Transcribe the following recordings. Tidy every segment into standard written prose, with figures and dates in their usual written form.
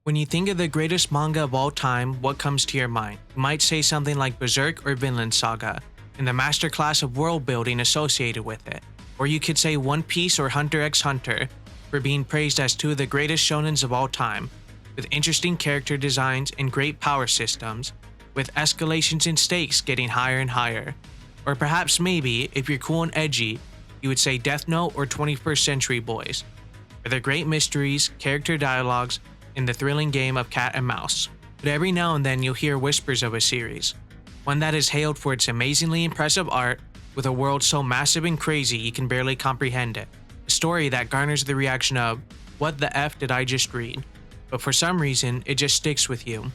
When you think of the greatest manga of all time, what comes to your mind? You might say something like Berserk or Vinland Saga, and the masterclass of world building associated with it. Or you could say One Piece or Hunter x Hunter, for being praised as two of the greatest shonens of all time, with interesting character designs and great power systems, with escalations and stakes getting higher and higher. Or perhaps maybe, if you're cool and edgy, you would say Death Note or 21st Century Boys, for their great mysteries, character dialogues, and the thrilling game of cat and mouse. But every now and then you'll hear whispers of a series, one that is hailed for its amazingly impressive art, with a world so massive and crazy you can barely comprehend it. A story that garners the reaction of, "What the F did I just read?" But for some reason, it just sticks with you,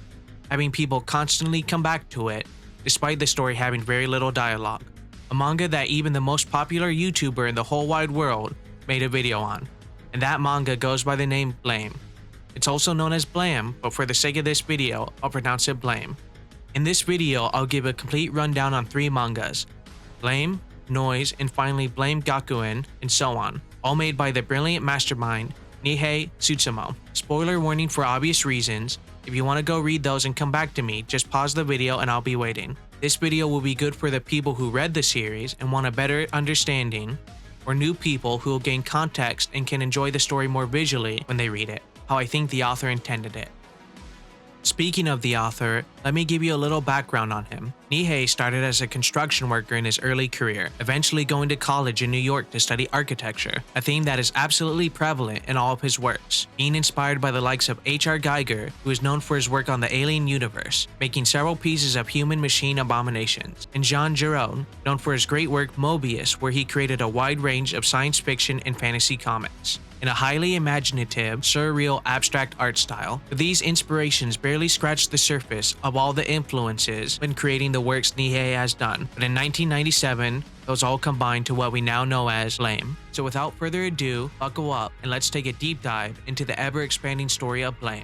having people constantly come back to it, despite the story having very little dialogue. A manga that even the most popular YouTuber in the whole wide world made a video on, and that manga goes by the name Blame. It's also known as Blam, but for the sake of this video, I'll pronounce it Blame. In this video, I'll give a complete rundown on 3 mangas: Blame, Noise, and finally Blame Gakuen, and so on, all made by the brilliant mastermind Nihei Tsutsuma. Spoiler warning for obvious reasons. If you want to go read those and come back to me, just pause the video and I'll be waiting. This video will be good for the people who read the series and want a better understanding, or new people who will gain context and can enjoy the story more visually when they read it, how I think the author intended it. Speaking of the author, let me give you a little background on him. Nihei started as a construction worker in his early career, eventually going to college in New York to study architecture, a theme that is absolutely prevalent in all of his works, being inspired by the likes of H.R. Geiger, who is known for his work on the Alien universe, making several pieces of human-machine abominations, and Jean Giraud, known for his great work Mobius, where he created a wide range of science fiction and fantasy comics in a highly imaginative, surreal, abstract art style. But these inspirations barely scratched the surface of all the influences when creating the works Nihei has done. But in 1997, those all combined to what we now know as Blame. So without further ado, buckle up and let's take a deep dive into the ever-expanding story of Blame.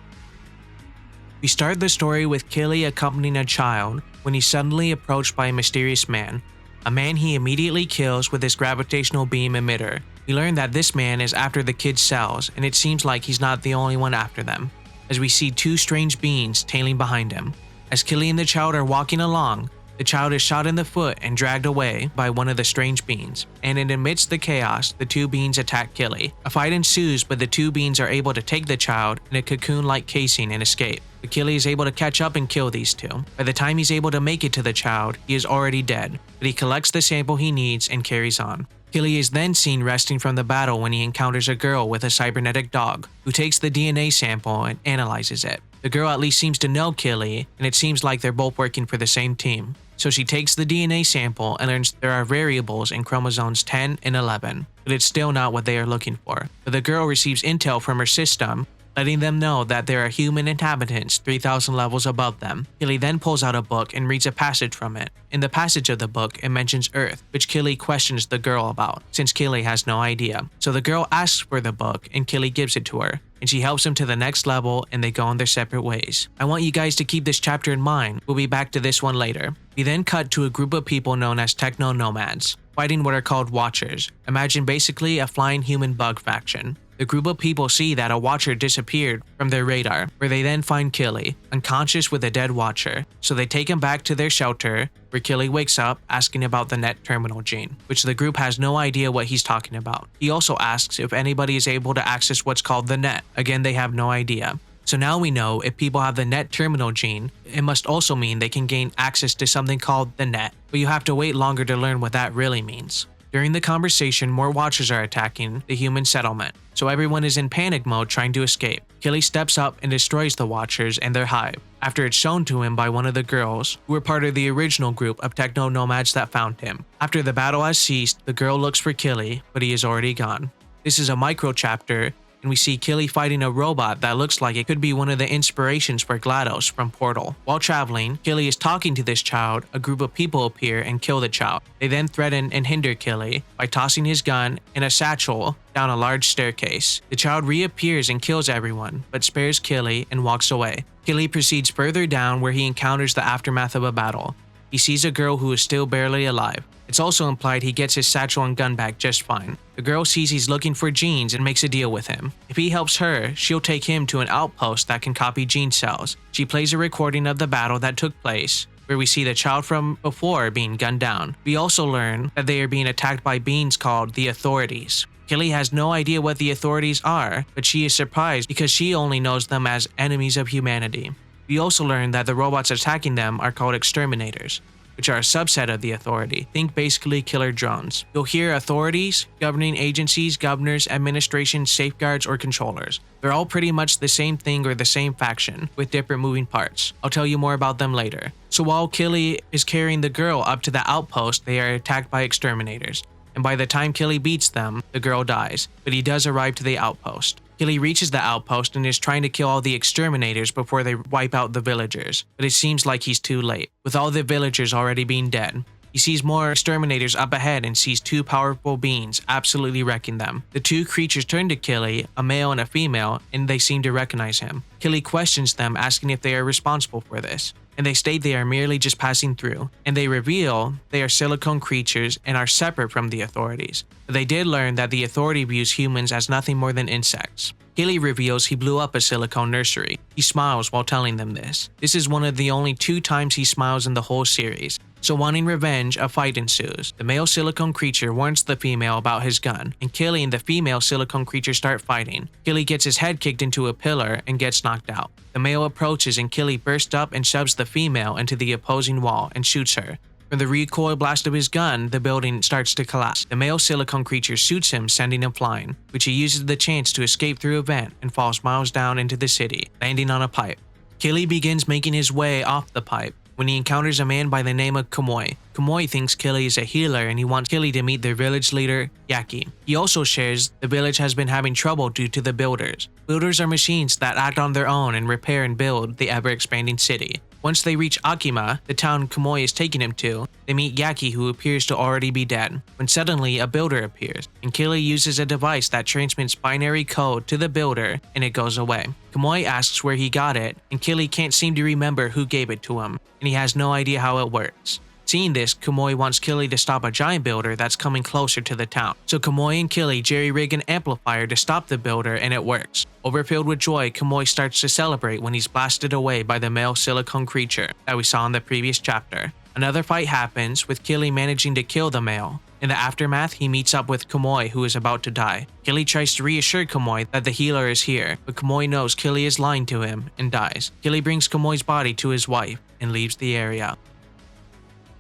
We start the story with Killy accompanying a child when he's suddenly approached by a mysterious man, a man he immediately kills with his gravitational beam emitter. We learn that this man is after the kid's cells, and it seems like he's not the only one after them, as we see 2 strange beings tailing behind him. As Killy and the child are walking along, the child is shot in the foot and dragged away by one of the strange beings, and amidst the chaos, the 2 beings attack Killy. A fight ensues, but the 2 beings are able to take the child in a cocoon-like casing and escape. But Killy is able to catch up and kill these 2. By the time he's able to make it to the child, he is already dead, but he collects the sample he needs and carries on. Killy is then seen resting from the battle when he encounters a girl with a cybernetic dog, who takes the DNA sample and analyzes it. The girl at least seems to know Killy, and it seems like they're both working for the same team. So she takes the DNA sample and learns there are variables in chromosomes 10 and 11, but it's still not what they are looking for. But the girl receives intel from her system, letting them know that there are human inhabitants 3,000 levels above them. Killy then pulls out a book and reads a passage from it. In the passage of the book, it mentions Earth, which Killy questions the girl about, since Killy has no idea. So the girl asks for the book and Killy gives it to her, and she helps him to the next level and they go on their separate ways. I want you guys to keep this chapter in mind. We'll be back to this one later. We then cut to a group of people known as techno-nomads, fighting what are called Watchers. Imagine basically a flying human bug faction. The group of people see that a Watcher disappeared from their radar, where they then find Killy, unconscious with a dead Watcher. So they take him back to their shelter, where Killy wakes up asking about the net terminal gene, which the group has no idea what he's talking about. He also asks if anybody is able to access what's called the net. Again, they have no idea. So now we know if people have the net terminal gene, it must also mean they can gain access to something called the net, but you have to wait longer to learn what that really means. During the conversation, more Watchers are attacking the human settlement, so everyone is in panic mode trying to escape. Killy steps up and destroys the Watchers and their hive, after it's shown to him by one of the girls, who were part of the original group of techno-nomads that found him. After the battle has ceased, the girl looks for Killy, but he is already gone. This is a micro chapter, and we see Killy fighting a robot that looks like it could be one of the inspirations for GLaDOS from Portal. While traveling, Killy is talking to this child. A group of people appear and kill the child. They then threaten and hinder Killy by tossing his gun and a satchel down a large staircase. The child reappears and kills everyone, but spares Killy and walks away. Killy proceeds further down where he encounters the aftermath of a battle. he sees a girl who is still barely alive. It's also implied he gets his satchel and gun back just fine. The girl sees he's looking for genes and makes a deal with him. If he helps her, she'll take him to an outpost that can copy gene cells. She plays a recording of the battle that took place, where we see the child from before being gunned down. We also learn that they are being attacked by beings called the Authorities. Killy has no idea what the Authorities are, but she is surprised because she only knows them as enemies of humanity. We also learn that the robots attacking them are called exterminators, which are a subset of the Authority. Think basically killer drones. You'll hear authorities, governing agencies, governors, administrations, safeguards, or controllers. They're all pretty much the same thing or the same faction, with different moving parts. I'll tell you more about them later. So while Killy is carrying the girl up to the outpost, they are attacked by exterminators. And by the time Killy beats them, the girl dies, but he does arrive to the outpost. Killy reaches the outpost and is trying to kill all the exterminators before they wipe out the villagers, but it seems like he's too late, with all the villagers already being dead. He sees more exterminators up ahead and sees two powerful beings absolutely wrecking them. The two creatures turn to Killy, a male and a female, and they seem to recognize him. Killy questions them, asking if they are responsible for this, and they state they are merely just passing through, and they reveal they are silicone creatures and are separate from the Authorities. But they did learn that the Authority views humans as nothing more than insects. Killy reveals he blew up a silicone nursery. He smiles while telling them this. This is one of the only 2 times he smiles in the whole series. So wanting revenge, a fight ensues. The male silicone creature warns the female about his gun, and Killy and the female silicone creature start fighting. Killy gets his head kicked into a pillar and gets knocked out. The male approaches and Killy bursts up and shoves the female into the opposing wall and shoots her. From the recoil blast of his gun, the building starts to collapse. The male silicone creature shoots him, sending him flying, which he uses the chance to escape through a vent and falls miles down into the city, landing on a pipe. Killy begins making his way off the pipe when he encounters a man by the name of Kamoi. Kamoi thinks Killy is a healer and he wants Killy to meet their village leader, Yaki. He also shares the village has been having trouble due to the builders. Builders are machines that act on their own and repair and build the ever-expanding city. Once they reach Akima, the town Kamoi is taking him to, they meet Yaki, who appears to already be dead, when suddenly a builder appears, and Killy uses a device that transmits binary code to the builder and it goes away. Kamoi asks where he got it, and Killy can't seem to remember who gave it to him, and he has no idea how it works. Seeing this, Kamoi wants Killy to stop a giant builder that's coming closer to the town. So Kamoi and Killy jerry-rig an amplifier to stop the builder and it works. Overfilled with joy, Kamoi starts to celebrate when he's blasted away by the male silicone creature that we saw in the previous chapter. Another fight happens, with Killy managing to kill the male. In the aftermath, he meets up with Kamoi, who is about to die. Killy tries to reassure Kamoi that the healer is here, but Kamoi knows Killy is lying to him and dies. Killy brings Kamoi's body to his wife and leaves the area.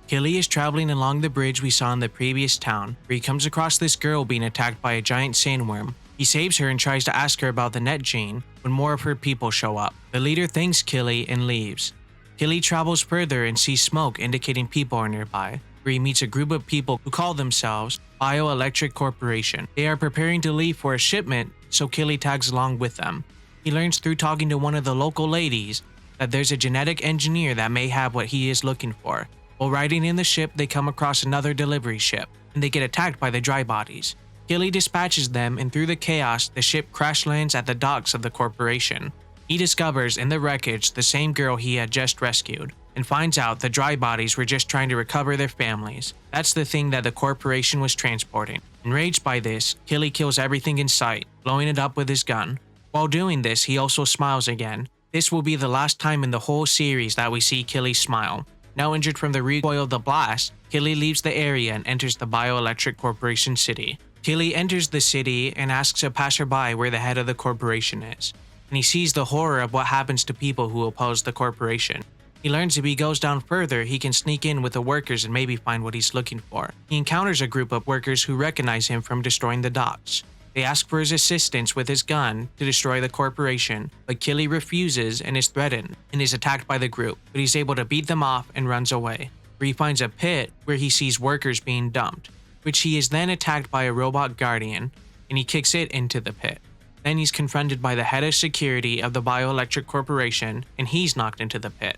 Killy is traveling along the bridge we saw in the previous town, where he comes across this girl being attacked by a giant sandworm. He saves her and tries to ask her about the net gene when more of her people show up. The leader thanks Killy and leaves. Killy travels further and sees smoke indicating people are nearby, where he meets a group of people who call themselves Bioelectric Corporation. They are preparing to leave for a shipment, so Killy tags along with them. He learns through talking to one of the local ladies that there's a genetic engineer that may have what he is looking for. While riding in the ship, they come across another delivery ship, and they get attacked by the dry bodies. Killy dispatches them, and through the chaos, the ship crash lands at the docks of the corporation. He discovers in the wreckage the same girl he had just rescued, and finds out the dry bodies were just trying to recover their families. That's the thing that the corporation was transporting. Enraged by this, Killy kills everything in sight, blowing it up with his gun. While doing this, he also smiles again. This will be the last time in the whole series that we see Killy smile. Now injured from the recoil of the blast, Killy leaves the area and enters the Bioelectric Corporation city. Killy enters the city and asks a passerby where the head of the corporation is, and he sees the horror of what happens to people who oppose the corporation. He learns if he goes down further, he can sneak in with the workers and maybe find what he's looking for. He encounters a group of workers who recognize him from destroying the docks. They ask for his assistance with his gun to destroy the corporation, but Killy refuses and is threatened and is attacked by the group, but he's able to beat them off and runs away, where he finds a pit where he sees workers being dumped, which he is then attacked by a robot guardian, and he kicks it into the pit. Then he's confronted by the head of security of the Bioelectric Corporation, and he's knocked into the pit.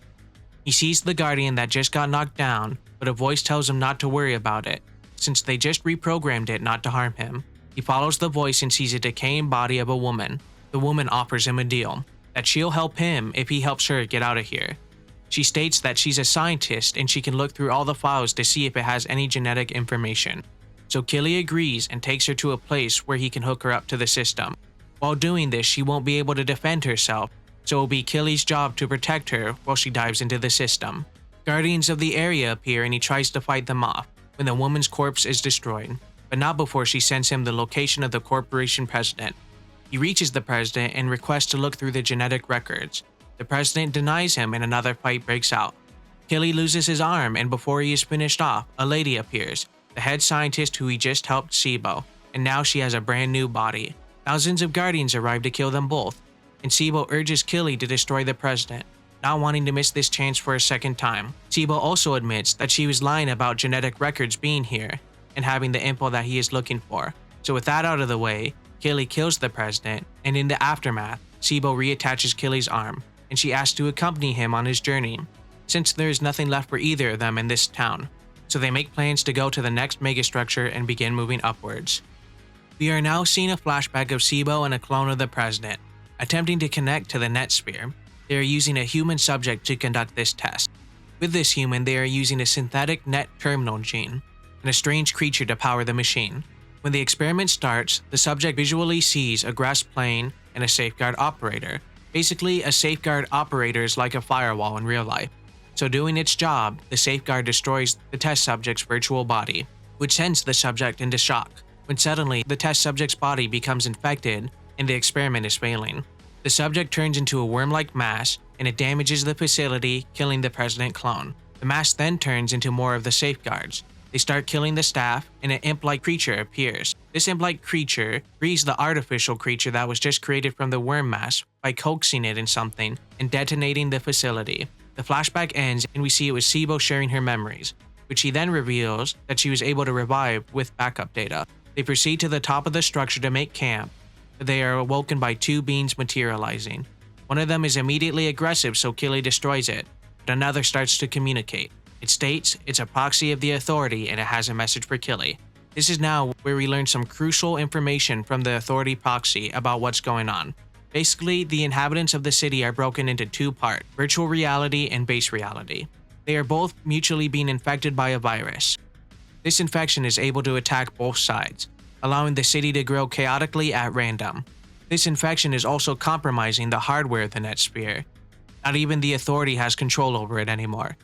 He sees the guardian that just got knocked down, but a voice tells him not to worry about it, since they just reprogrammed it not to harm him. He follows the voice and sees a decaying body of a woman. The woman offers him a deal, that she'll help him if he helps her get out of here. She states that she's a scientist and she can look through all the files to see if it has any genetic information. So Killy agrees and takes her to a place where he can hook her up to the system. While doing this, she won't be able to defend herself, so it will be Killy's job to protect her while she dives into the system. Guardians of the area appear and he tries to fight them off when the woman's corpse is destroyed, but not before she sends him the location of the corporation president. He reaches the president and requests to look through the genetic records. The president denies him and another fight breaks out. Killy loses his arm, and before he is finished off, a lady appears, the head scientist who he just helped Sibo, and now she has a brand new body. Thousands of guardians arrive to kill them both, and Sibo urges Killy to destroy the president, not wanting to miss this chance for a second time. Sibo also admits that she was lying about genetic records being here and having the info that he is looking for. So with that out of the way, Killy kills the president, and in the aftermath, Sibo reattaches Killy's arm, and she asks to accompany him on his journey, since there is nothing left for either of them in this town. So they make plans to go to the next megastructure and begin moving upwards. We are now seeing a flashback of Sibo and a clone of the president, attempting to connect to the net sphere. They are using a human subject to conduct this test. With this human, they are using a synthetic net terminal gene and a strange creature to power the machine. When the experiment starts, the subject visually sees a grass plane and a safeguard operator. Basically, a safeguard operator is like a firewall in real life. So doing its job, the safeguard destroys the test subject's virtual body, which sends the subject into shock, when suddenly the test subject's body becomes infected and the experiment is failing. The subject turns into a worm-like mass and it damages the facility, killing the president clone. The mass then turns into more of the safeguards. They start killing the staff and an imp-like creature appears. This imp-like creature frees the artificial creature that was just created from the worm mass by coaxing it in something and detonating the facility. The flashback ends and we see it was Sibo sharing her memories, which he then reveals that she was able to revive with backup data. They proceed to the top of the structure to make camp, but they are awoken by two beings materializing. One of them is immediately aggressive, so Killy destroys it, but another starts to communicate. It states it's a proxy of the authority and it has a message for Killy. This is now where we learn some crucial information from the authority proxy about what's going on. Basically, the inhabitants of the city are broken into two parts, virtual reality and base reality. They are both mutually being infected by a virus. This infection is able to attack both sides, allowing the city to grow chaotically at random. This infection is also compromising the hardware of the net sphere. Not even the authority has control over it anymore.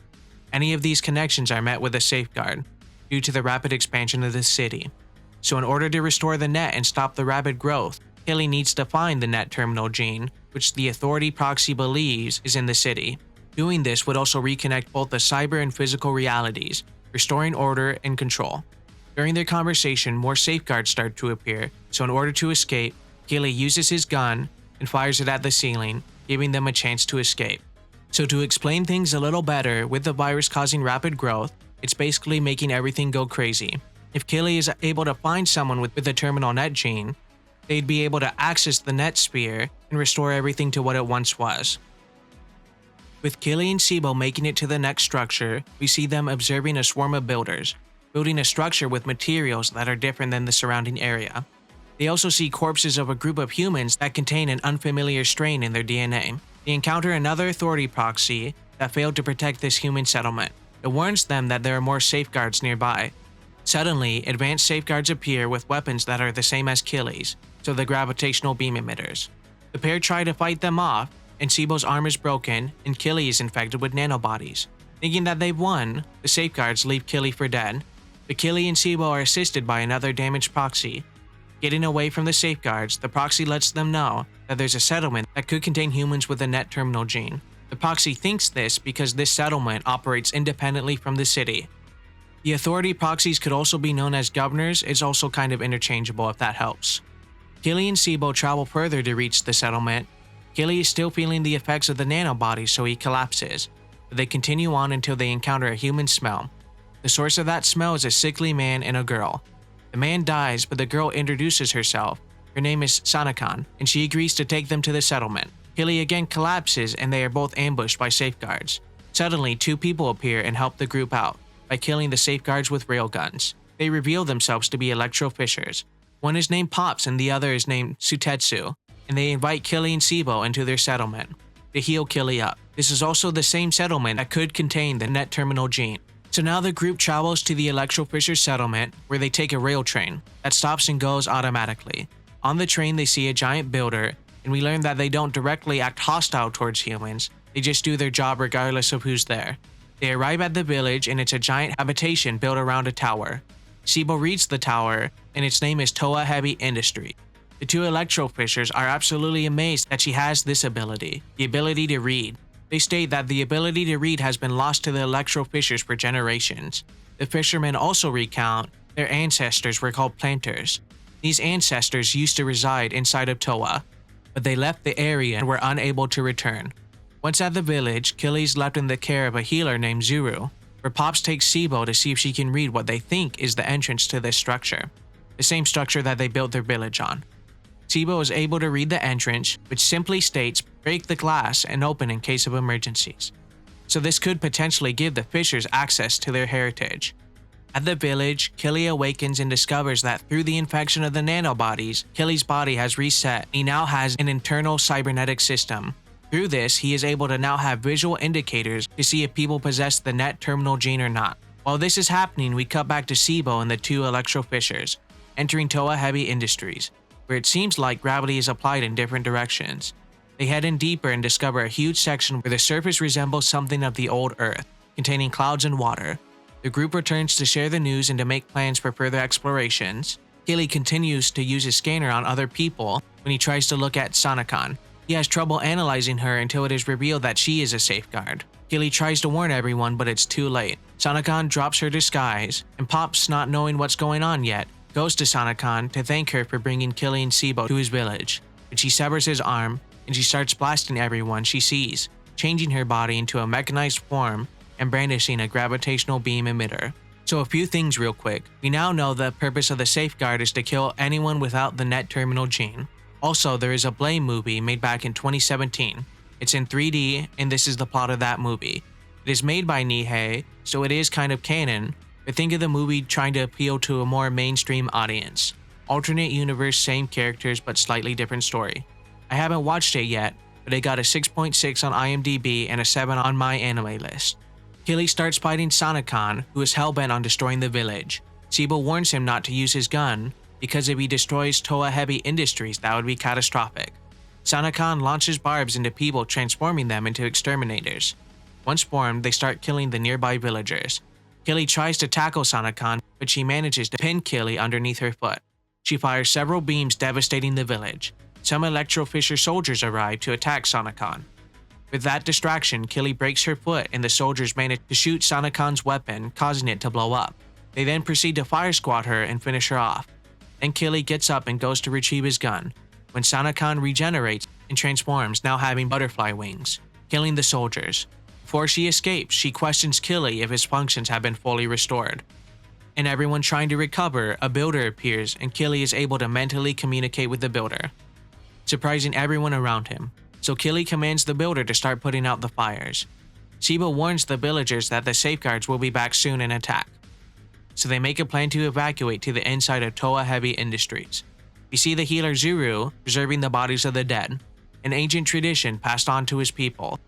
Any of these connections are met with a safeguard, due to the rapid expansion of the city. So in order to restore the net and stop the rapid growth, Killy needs to find the net terminal gene, which the authority proxy believes is in the city. Doing this would also reconnect both the cyber and physical realities, restoring order and control. During their conversation, more safeguards start to appear, so in order to escape, Killy uses his gun and fires it at the ceiling, giving them a chance to escape. So to explain things a little better, with the virus causing rapid growth, it's basically making everything go crazy. If Killy is able to find someone with the terminal net gene, they'd be able to access the net sphere and restore everything to what it once was. With Killy and Sibo making it to the next structure, we see them observing a swarm of builders, building a structure with materials that are different than the surrounding area. They also see corpses of a group of humans that contain an unfamiliar strain in their DNA. They encounter another authority proxy that failed to protect this human settlement. It warns them that there are more safeguards nearby. Suddenly, advanced safeguards appear with weapons that are the same as Killy's, so the gravitational beam emitters. The pair try to fight them off, and Sibo's arm is broken and Killy is infected with nanobodies. Thinking that they've won, the safeguards leave Killy for dead. But Killy and Sibo are assisted by another damaged proxy. Getting away from the safeguards, the proxy lets them know that there's a settlement that could contain humans with a net terminal gene. The proxy thinks this because this settlement operates independently from the city. The authority proxies could also be known as governors. It's also kind of interchangeable if that helps. Killy and Sibo travel further to reach the settlement. Killy is still feeling the effects of the nanobody, so he collapses, but they continue on until they encounter a human smell. The source of that smell is a sickly man and a girl. The man dies, but the girl introduces herself. Her name is Sanakan, and she agrees to take them to the settlement. Killy again collapses and they are both ambushed by safeguards. Suddenly, two people appear and help the group out by killing the safeguards with railguns. They reveal themselves to be electro-fishers. One is named Pops and the other is named Sutetsu, and they invite Killy and Sibo into their settlement to heal Killy up. This is also the same settlement that could contain the net terminal gene. So now the group travels to the Electrofisher settlement, where they take a rail train that stops and goes automatically. On the train they see a giant builder, and we learn that they don't directly act hostile towards humans, they just do their job regardless of who's there. They arrive at the village and it's a giant habitation built around a tower. Sibo reads the tower, and its name is Toa Heavy Industry. The two Electrofishers are absolutely amazed that she has this ability, the ability to read. They state that the ability to read has been lost to the Electrofishers for generations. The fishermen also recount their ancestors were called planters. These ancestors used to reside inside of Toa, but they left the area and were unable to return. Once at the village, Killy's left in the care of a healer named Zuru, where Pops takes Sibo to see if she can read what they think is the entrance to this structure, the same structure that they built their village on. Sibo is able to read the entrance, which simply states break the glass and open in case of emergencies. So this could potentially give the fishers access to their heritage. At the village, Killy awakens and discovers that through the infection of the nanobodies, Killy's body has reset. He now has an internal cybernetic system. Through this, he is able to now have visual indicators to see if people possess the net terminal gene or not. While this is happening, we cut back to Sibo and the two Electrofishers, entering Toa Heavy Industries, where it seems like gravity is applied in different directions. They head in deeper and discover a huge section where the surface resembles something of the old Earth, containing clouds and water. The group returns to share the news and to make plans for further explorations. Killy continues to use his scanner on other people when he tries to look at Sanakan. He has trouble analyzing her until it is revealed that she is a safeguard. Killy tries to warn everyone, but it's too late. Sanakan drops her disguise, and Pops, not knowing what's going on yet, goes to Sanakan to thank her for bringing Killy and Sibo to his village. But she severs his arm, and she starts blasting everyone she sees, changing her body into a mechanized form and brandishing a gravitational beam emitter. So a few things real quick. We now know the purpose of the safeguard is to kill anyone without the net terminal gene. Also, there is a Blame movie made back in 2017. It's in 3D, and this is the plot of that movie. It is made by Nihei, so it is kind of canon, but think of the movie trying to appeal to a more mainstream audience. Alternate universe, same characters, but slightly different story. I haven't watched it yet, but it got a 6.6 on IMDb and a 7 on my anime list. Killy starts fighting Sanakan, who is hellbent on destroying the village. Sibo warns him not to use his gun, because if he destroys Toa Heavy Industries, that would be catastrophic. Sanakan launches barbs into people, transforming them into exterminators. Once formed, they start killing the nearby villagers. Killy tries to tackle Sanakan, but she manages to pin Killy underneath her foot. She fires several beams, devastating the village. Some Electrofisher soldiers arrive to attack Sanakan. With that distraction, Killy breaks her foot and the soldiers manage to shoot Sanakan's weapon, causing it to blow up. They then proceed to fire squad her and finish her off. Then Killy gets up and goes to retrieve his gun, when Sanakan regenerates and transforms, now having butterfly wings, killing the soldiers. Before she escapes, she questions Killy if his functions have been fully restored. And everyone trying to recover, a builder appears and Killy is able to mentally communicate with the builder, surprising everyone around him. So Killy commands the builder to start putting out the fires. Sibo warns the villagers that the safeguards will be back soon and attack. So they make a plan to evacuate to the inside of Toa Heavy Industries. We see the healer Zuru preserving the bodies of the dead, an ancient tradition passed on to his people.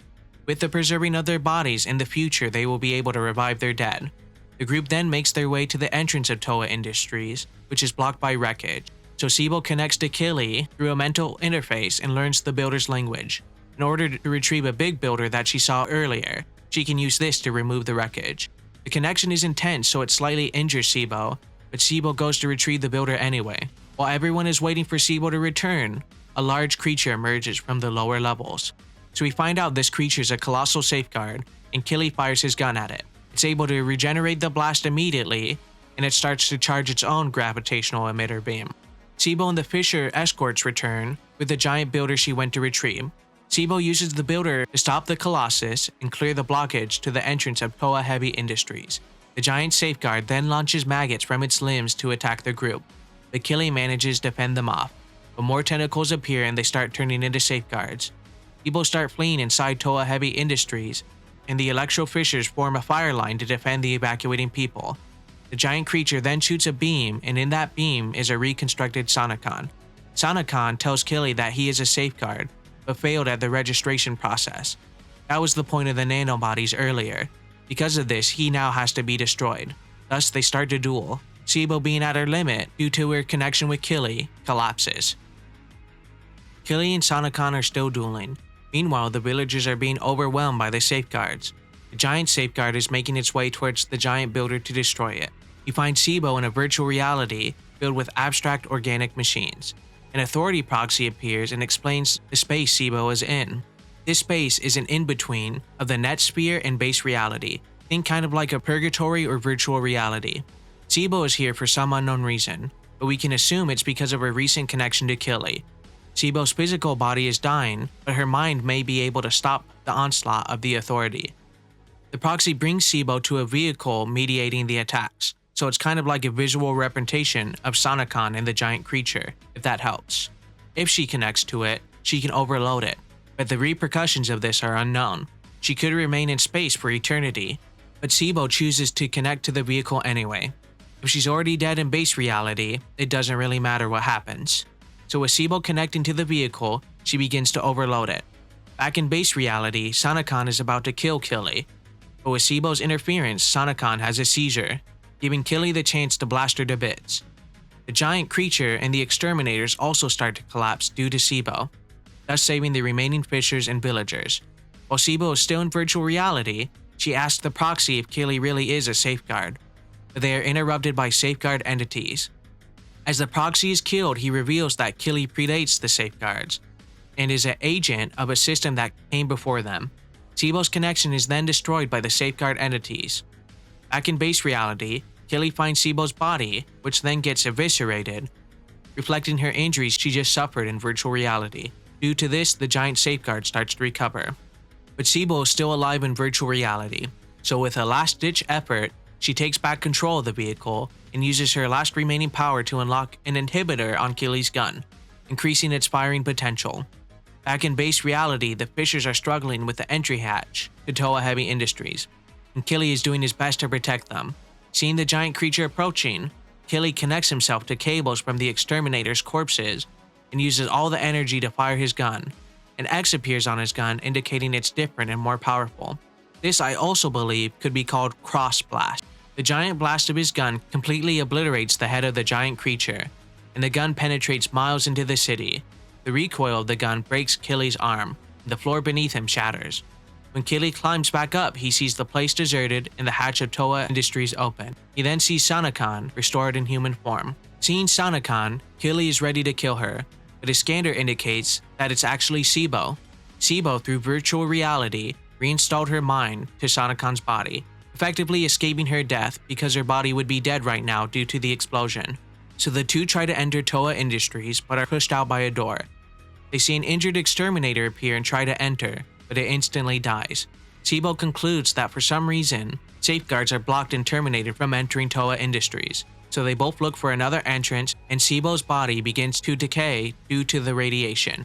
With the preserving of their bodies, in the future they will be able to revive their dead. The group then makes their way to the entrance of Toa Industries, which is blocked by wreckage. So Sibo connects to Killy through a mental interface and learns the builder's language. In order to retrieve a big builder that she saw earlier, she can use this to remove the wreckage. The connection is intense, so it slightly injures Sibo, but Sibo goes to retrieve the builder anyway. While everyone is waiting for Sibo to return, a large creature emerges from the lower levels. So we find out this creature is a colossal safeguard, and Killy fires his gun at it. It's able to regenerate the blast immediately, and it starts to charge its own gravitational emitter beam. Sibo and the Fisher escorts return with the giant builder she went to retrieve. Sibo uses the builder to stop the Colossus and clear the blockage to the entrance of Toa Heavy Industries. The giant safeguard then launches maggots from its limbs to attack the group, but Killy manages to fend them off. But more tentacles appear and they start turning into safeguards. People start fleeing inside Toa Heavy Industries, and the Electrofishers form a fire line to defend the evacuating people. The giant creature then shoots a beam, and in that beam is a reconstructed Sanakan. Sanakan tells Killy that he is a safeguard, but failed at the registration process. That was the point of the nanobodies earlier. Because of this, he now has to be destroyed. Thus, they start to duel. Sibo, being at her limit due to her connection with Killy, collapses. Killy and Sanakon are still dueling. Meanwhile, the villagers are being overwhelmed by the safeguards. The giant safeguard is making its way towards the giant builder to destroy it. You find Sibo in a virtual reality filled with abstract organic machines. An authority proxy appears and explains the space Sibo is in. This space is an in-between of the net sphere and base reality. Think kind of like a purgatory or virtual reality. Sibo is here for some unknown reason, but we can assume it's because of her recent connection to Killy. Sibo's physical body is dying, but her mind may be able to stop the onslaught of the authority. The proxy brings Sibo to a vehicle mediating the attacks, so it's kind of like a visual representation of Sanakon and the giant creature, if that helps. If she connects to it, she can overload it, but the repercussions of this are unknown. She could remain in space for eternity, but Sibo chooses to connect to the vehicle anyway. If she's already dead in base reality, it doesn't really matter what happens. So with Sibo connecting to the vehicle, she begins to overload it. Back in base reality, Sanakon is about to kill Killy, but with Sibo's interference, Sanakon has a seizure, giving Killy the chance to blast her to bits. The giant creature and the exterminators also start to collapse due to Sibo, thus saving the remaining fishers and villagers. While Sibo is still in virtual reality, she asks the proxy if Killy really is a safeguard, but they are interrupted by safeguard entities. As the proxy is killed, he reveals that Killy predates the safeguards and is an agent of a system that came before them. Sibo's connection is then destroyed by the safeguard entities. Back in base reality, Killy finds Sibo's body, which then gets eviscerated, reflecting her injuries she just suffered in virtual reality. Due to this, the giant safeguard starts to recover. But Sibo is still alive in virtual reality, so with a last-ditch effort, she takes back control of the vehicle and uses her last remaining power to unlock an inhibitor on Killy's gun, increasing its firing potential. Back in base reality, the fishers are struggling with the entry hatch to Toa Heavy Industries, and Killy is doing his best to protect them. Seeing the giant creature approaching, Killy connects himself to cables from the exterminator's corpses and uses all the energy to fire his gun. An X appears on his gun, indicating it's different and more powerful. This, I also believe, could be called Cross Blast. The giant blast of his gun completely obliterates the head of the giant creature, and the gun penetrates miles into the city. The recoil of the gun breaks Killy's arm, and the floor beneath him shatters. When Killy climbs back up, he sees the place deserted and the hatch of Toa Industries open. He then sees Sanakon restored in human form. Seeing Sanakon, Killy is ready to kill her, but his scanner indicates that it's actually Sibo. Sibo, through virtual reality, reinstalled her mind to Sanakon's body, effectively escaping her death because her body would be dead right now due to the explosion. So the two try to enter Toa Industries but are pushed out by a door. They see an injured exterminator appear and try to enter, but it instantly dies. Sibo concludes that for some reason, safeguards are blocked and terminated from entering Toa Industries. So they both look for another entrance, and Sibo's body begins to decay due to the radiation.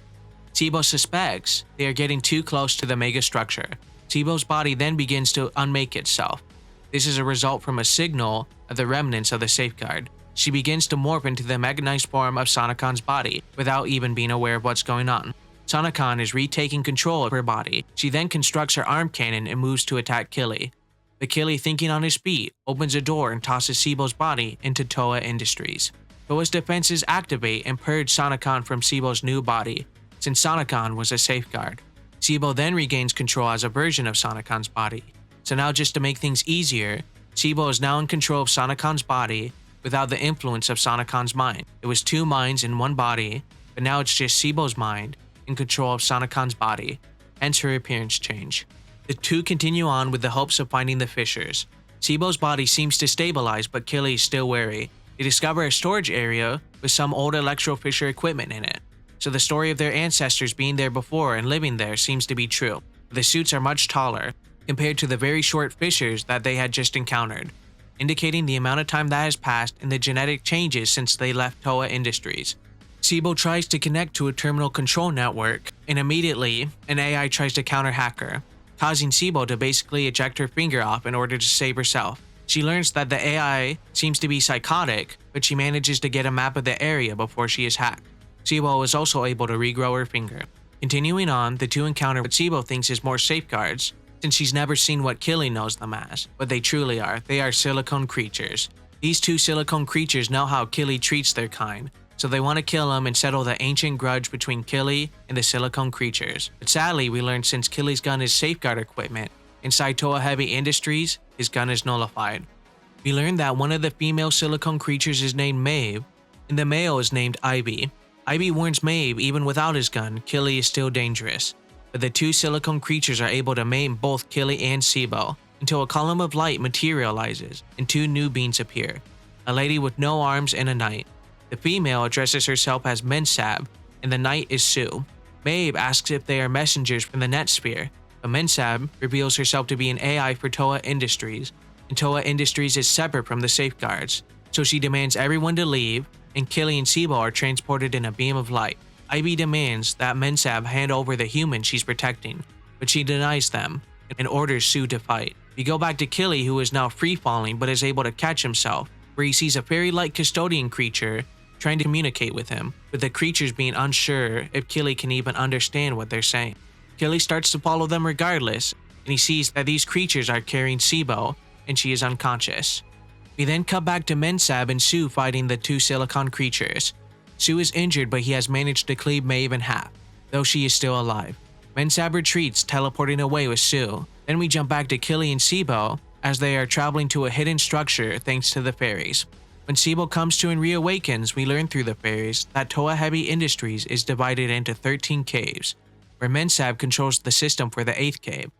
Sibo suspects they are getting too close to the mega structure. Sibo's body then begins to unmake itself. This is a result from a signal of the remnants of the safeguard. She begins to morph into the mechanized form of Sanakon's body without even being aware of what's going on. Sanakon is retaking control of her body. She then constructs her arm cannon and moves to attack Killy. But Killy, thinking on his feet, opens a door and tosses Sibo's body into Toa Industries. Toa's defenses activate and purge Sanakon from Sibo's new body, since Sanakon was a safeguard. Sibo then regains control as a version of Sanakon's body. So now, just to make things easier, Sibo is now in control of Sanakon's body without the influence of Sanakon's mind. It was two minds in one body, but now it's just Sibo's mind in control of Sanakon's body, hence her appearance change. The two continue on with the hopes of finding the fishers. Sibo's body seems to stabilize, but Killy is still wary. They discover a storage area with some old electro-fisher equipment in it, so the story of their ancestors being there before and living there seems to be true. The suits are much taller, compared to the very short fishers that they had just encountered, indicating the amount of time that has passed and the genetic changes since they left Toa Industries. Sibo tries to connect to a terminal control network, and immediately, an AI tries to counter-hack her, causing Sibo to basically eject her finger off in order to save herself. She learns that the AI seems to be psychotic, but she manages to get a map of the area before she is hacked. Sibo is also able to regrow her finger. Continuing on, the two encounter what Sibo thinks is more safeguards, since she's never seen what Killy knows them as. What they truly are, they are silicone creatures. These two silicone creatures know how Killy treats their kind, so they want to kill him and settle the ancient grudge between Killy and the silicone creatures. But sadly, we learned since Killy's gun is safeguard equipment, inside Toa Heavy Industries, his gun is nullified. We learned that one of the female silicone creatures is named Maeve, and the male is named Ivy. Ivy warns Maeve even without his gun, Killy is still dangerous. But the two silicone creatures are able to maim both Killy and Sibo, until a column of light materializes and two new beings appear, a lady with no arms and a knight. The female addresses herself as Mensab, and the knight is Sue. Maeve asks if they are messengers from the Net Sphere, but Mensab reveals herself to be an AI for Toa Industries, and Toa Industries is separate from the safeguards, so she demands everyone to leave, and Killy and Sibo are transported in a beam of light. Ivy demands that Mensab hand over the human she's protecting, but she denies them and orders Sue to fight. We go back to Killy, who is now free-falling but is able to catch himself, where he sees a fairy-like custodian creature trying to communicate with him, with the creatures being unsure if Killy can even understand what they're saying. Killy starts to follow them regardless, and he sees that these creatures are carrying Sibo, and she is unconscious. We then cut back to Mensab and Sue fighting the two silicon creatures. Sue is injured, but he has managed to cleave Maeve in half, though she is still alive. Mensab retreats, teleporting away with Sue. Then we jump back to Killy and Sibo as they are traveling to a hidden structure thanks to the fairies. When Sibo comes to and reawakens, we learn through the fairies that Toa Heavy Industries is divided into 13 caves, where Mensab controls the system for the 8th cave.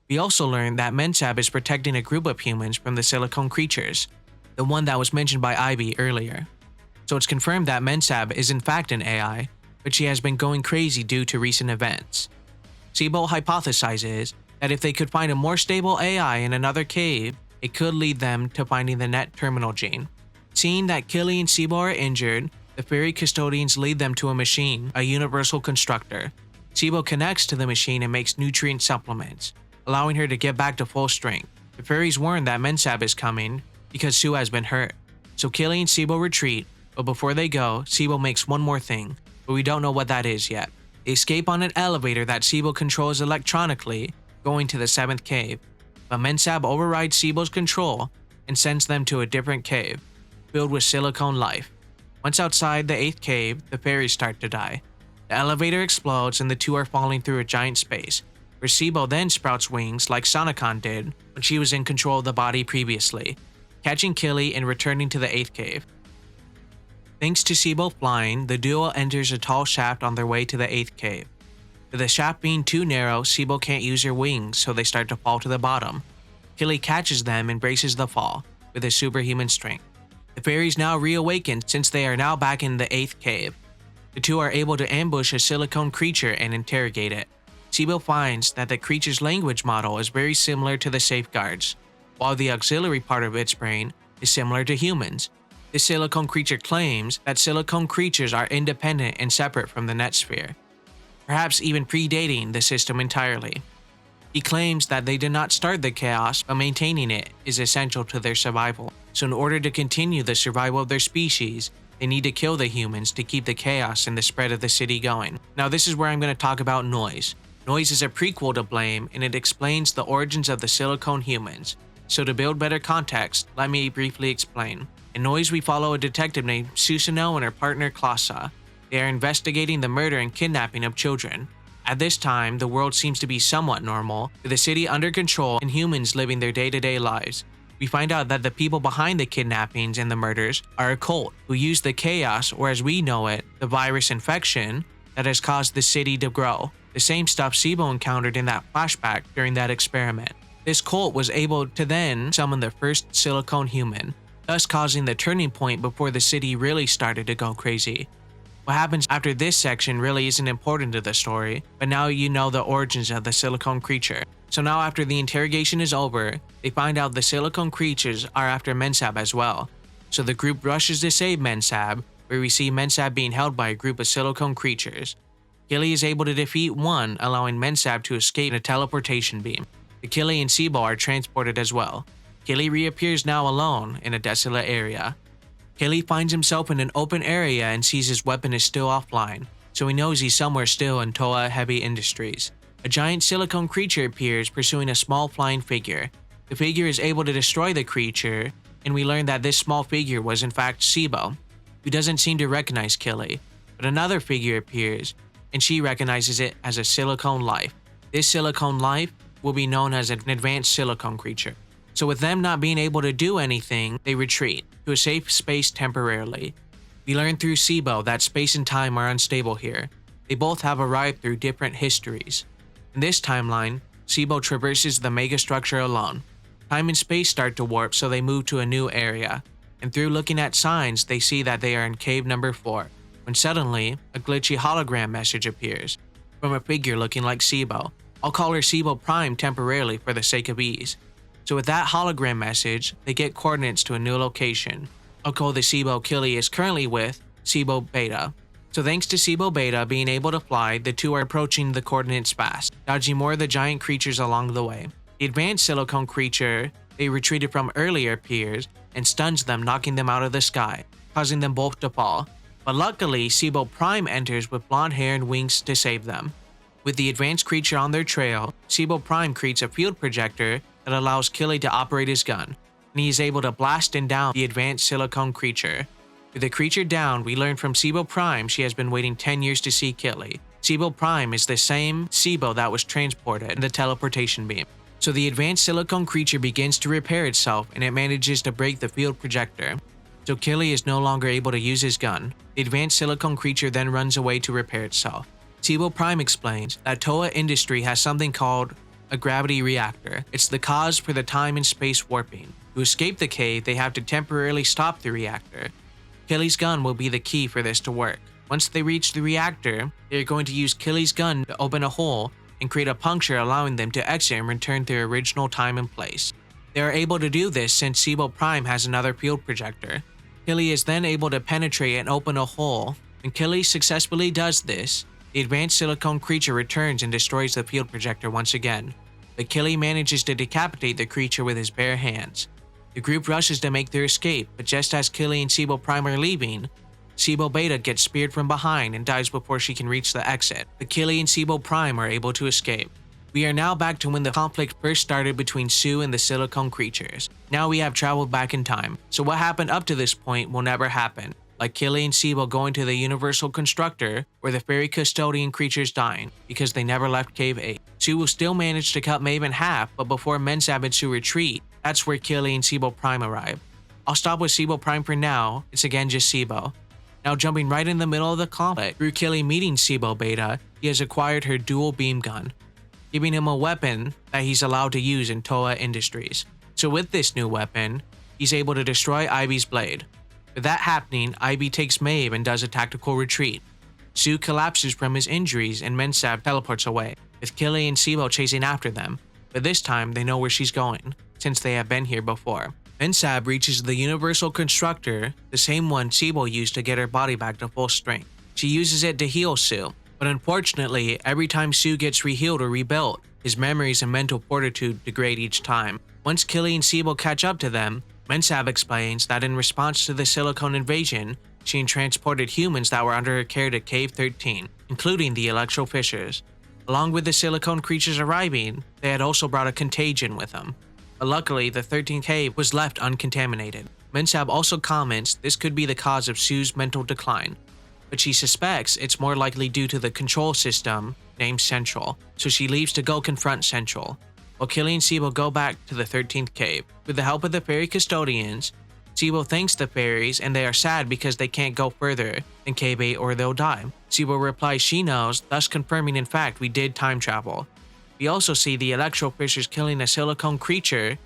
We also learn that Mensab is protecting a group of humans from the silicone creatures, the one that was mentioned by Ivy earlier. So it's confirmed that Mensab is in fact an AI, but she has been going crazy due to recent events. Sibo hypothesizes that if they could find a more stable AI in another cave, it could lead them to finding the net terminal gene. Seeing that Killy and Sibo are injured, the fairy custodians lead them to a machine, a universal constructor. Sibo connects to the machine and makes nutrient supplements, allowing her to get back to full strength. The fairies warn that Mensab is coming because Sue has been hurt, so Killy and Sibo retreat, but before they go, Sibo makes one more thing, but we don't know what that is yet. They escape on an elevator that Sibo controls electronically, going to the 7th cave, but Mensab overrides Sibo's control and sends them to a different cave, filled with silicone life. Once outside the 8th cave, the fairies start to die. The elevator explodes and the two are falling through a giant space, where Sibo then sprouts wings like Sonicon did when she was in control of the body previously, catching Killy and returning to the 8th cave. Thanks to Sibo flying, the duo enters a tall shaft on their way to the 8th cave. With the shaft being too narrow, Sibo can't use her wings, so they start to fall to the bottom. Killy catches them and braces the fall with his superhuman strength. The fairies now reawaken since they are now back in the 8th cave. The two are able to ambush a silicone creature and interrogate it. Sibo finds that the creature's language model is very similar to the safeguards, while the auxiliary part of its brain is similar to humans. This silicone creature claims that silicone creatures are independent and separate from the net sphere, perhaps even predating the system entirely. He claims that they did not start the chaos, but maintaining it is essential to their survival. So in order to continue the survival of their species, they need to kill the humans to keep the chaos and the spread of the city going. Now this is where I'm going to talk about Noise. Noise is a prequel to Blame, and it explains the origins of the silicone humans. So to build better context, let me briefly explain. In Noise, we follow a detective named Susanoo and her partner Klasa. They are investigating the murder and kidnapping of children. At this time, the world seems to be somewhat normal, with the city under control and humans living their day-to-day lives. We find out that the people behind the kidnappings and the murders are a cult who use the chaos, or as we know it, the virus infection, that has caused the city to grow. The same stuff Sibo encountered in that flashback during that experiment. This cult was able to then summon the first silicone human, thus causing the turning point before the city really started to go crazy. What happens after this section really isn't important to the story, but now you know the origins of the silicone creature. So now after the interrogation is over, they find out the silicone creatures are after Mensab as well. So the group rushes to save Mensab, where we see Mensab being held by a group of silicone creatures. Killy is able to defeat one, allowing Mensab to escape in a teleportation beam. The Killy and Sibo are transported as well. Killy reappears now alone in a desolate area. Killy finds himself in an open area and sees his weapon is still offline. so he knows he's somewhere still in Toa Heavy Industries. A giant silicone creature appears pursuing a small flying figure. The figure is able to destroy the creature, and we learn that this small figure was in fact Sibo, who doesn't seem to recognize Killy. But another figure appears, and she recognizes it as a silicone life. This silicone life will be known as an advanced silicone creature. So with them not being able to do anything, they retreat to a safe space temporarily. We learn through Sibo that space and time are unstable here. They both have arrived through different histories. In this timeline, Sibo traverses the megastructure alone. Time and space start to warp, so they move to a new area. And through looking at signs, they see that they are in cave number 4. When suddenly, a glitchy hologram message appears from a figure looking like Sibo. I'll call her Sibo Prime temporarily for the sake of ease. So with that hologram message, they get coordinates to a new location. I'll call the Sibo Killy is currently with Sibo Beta. So thanks to Sibo Beta being able to fly, the two are approaching the coordinates fast, dodging more of the giant creatures along the way. The advanced silicone creature they retreated from earlier appears and stuns them, knocking them out of the sky, causing them both to fall. But luckily, Sibo Prime enters with blonde hair and wings to save them. With the advanced creature on their trail, Sibo Prime creates a field projector that allows Killy to operate his gun, and he is able to blast and down the advanced silicone creature. With the creature down, we learn from Sibo Prime she has been waiting 10 years to see Killy. Sibo Prime is the same Sibo that was transported in the teleportation beam. So the advanced silicone creature begins to repair itself, and it manages to break the field projector. So Killy is no longer able to use his gun. The advanced silicone creature then runs away to repair itself. Sibo Prime explains that Toa Industry has something called a gravity reactor. It's the cause for the time and space warping. To escape the cave, they have to temporarily stop the reactor. Killy's gun will be the key for this to work. Once they reach the reactor, they are going to use Killy's gun to open a hole and create a puncture, allowing them to exit and return to their original time and place. They are able to do this since Sibo Prime has another field projector. Killy is then able to penetrate and open a hole. When Killy successfully does this, the advanced silicone creature returns and destroys the field projector once again. But Killy manages to decapitate the creature with his bare hands. The group rushes to make their escape, but just as Killy and Sibo Prime are leaving, Sibo Beta gets speared from behind and dies before she can reach the exit. But Killy and Sibo Prime are able to escape. We are now back to when the conflict first started between Sue and the silicone creatures. Now we have traveled back in time, so what happened up to this point will never happen. Like Killy and Sibo going to the Universal Constructor, where the fairy custodian creatures dying, because they never left Cave 8. Sue will still manage to cut Maeve in half, but before Mensab and Sue retreat, that's where Killy and Sibo Prime arrive. I'll stop with Sibo Prime for now, it's again just Sibo. Now jumping right in the middle of the conflict, through Killy meeting Sibo Beta, he has acquired her dual beam gun, giving him a weapon that he's allowed to use in Toa Industries. So with this new weapon, he's able to destroy Ivy's blade. With that happening, Ivy takes Maeve and does a tactical retreat. Sue collapses from his injuries and Mensab teleports away, with Killy and Sibo chasing after them, but this time they know where she's going, since they have been here before. Mensab reaches the Universal Constructor, the same one Sibo used to get her body back to full strength. She uses it to heal Sue, but unfortunately, every time Sue gets rehealed or rebuilt, his memories and mental fortitude degrade each time. Once Killy and Sibo catch up to them, Mensab explains that in response to the silicone invasion, she transported humans that were under her care to Cave 13, including the Electro Fishers. Along with the silicone creatures arriving, they had also brought a contagion with them. But luckily, the 13th cave was left uncontaminated. Mensab also comments this could be the cause of Sue's mental decline, but she suspects it's more likely due to the control system named Central, so she leaves to go confront Central. While Killy and Sibo go back to the 13th cave. With the help of the fairy custodians, Sibo thanks the fairies and they are sad because they can't go further in Cave 8 or they'll die. Sibo replies she knows, thus confirming in fact we did time travel. We also see the Electro Fishers killing a silicone creature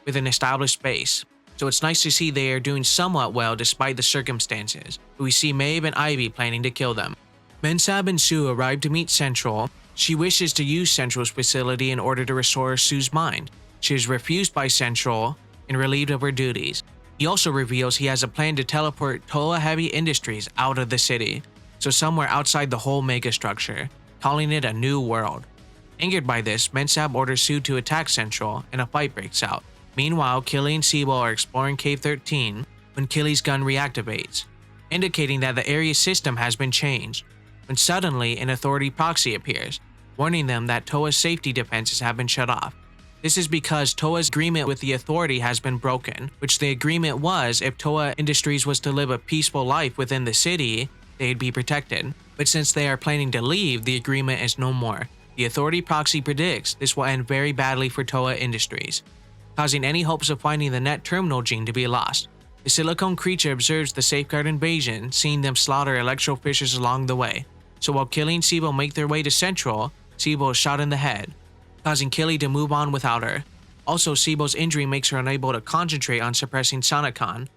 with an established base, so it's nice to see they are doing somewhat well despite the circumstances. We see Maeve and Ivy planning to kill them. Mensab and Sue arrive to meet Central. She wishes to use Central's facility in order to restore Sue's mind. She is refused by Central and relieved of her duties. He also reveals he has a plan to teleport Toa Heavy Industries out of the city, so somewhere outside the whole megastructure, calling it a new world. Angered by this, Mensab orders Sue to attack Central and a fight breaks out. Meanwhile, Killy and Sibo are exploring Cave 13 when Killy's gun reactivates, indicating that the area system has been changed. when suddenly an authority proxy appears, warning them that Toa's safety defenses have been shut off. This is because Toa's agreement with the authority has been broken, which the agreement was if Toa Industries was to live a peaceful life within the city, they'd be protected. But since they are planning to leave, the agreement is no more. The authority proxy predicts this will end very badly for Toa Industries, causing any hopes of finding the net terminal gene to be lost. The silicone creature observes the safeguard invasion, seeing them slaughter electro fishers along the way. So while Killy and Sibo make their way to Central, Sibo is shot in the head, causing Killy to move on without her. Also, Sibo's injury makes her unable to concentrate on suppressing Sonicon,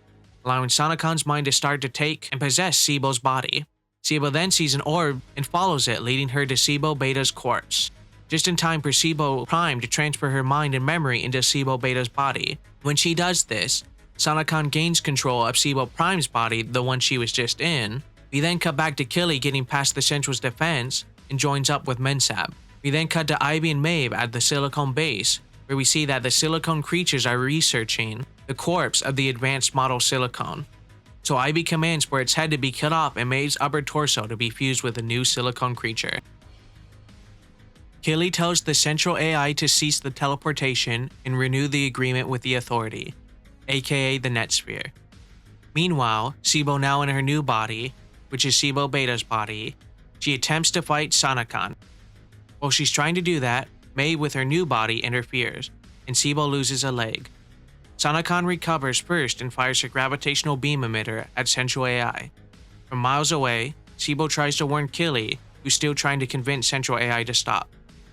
allowing Sonicon's mind to start to take and possess Sibo's body. Sibo then sees an orb and follows it, leading her to Sibo Beta's corpse, just in time for Sibo Prime to transfer her mind and memory into Sibo Beta's body. When she does this, Sonicon gains control of Sibo Prime's body, the one she was just in. We then cut back to Killy getting past the Central's defense and joins up with Mensab. We then cut to Ivy and Maeve at the Silicone base, where we see that the Silicone creatures are researching the corpse of the advanced model Silicone. So Ivy commands for its head to be cut off and Maeve's upper torso to be fused with a new Silicone creature. Killy tells the Central AI to cease the teleportation and renew the agreement with the Authority, aka the Netsphere. Meanwhile, Sibo, now in her new body, which is Sibo Beta's body, she attempts to fight Sonicon. While she's trying to do that, Maeve with her new body interferes, and Sibo loses a leg. Sonicon recovers first and fires her gravitational beam emitter at Central AI. From miles away, Sibo tries to warn Killy, who's still trying to convince Central AI to stop.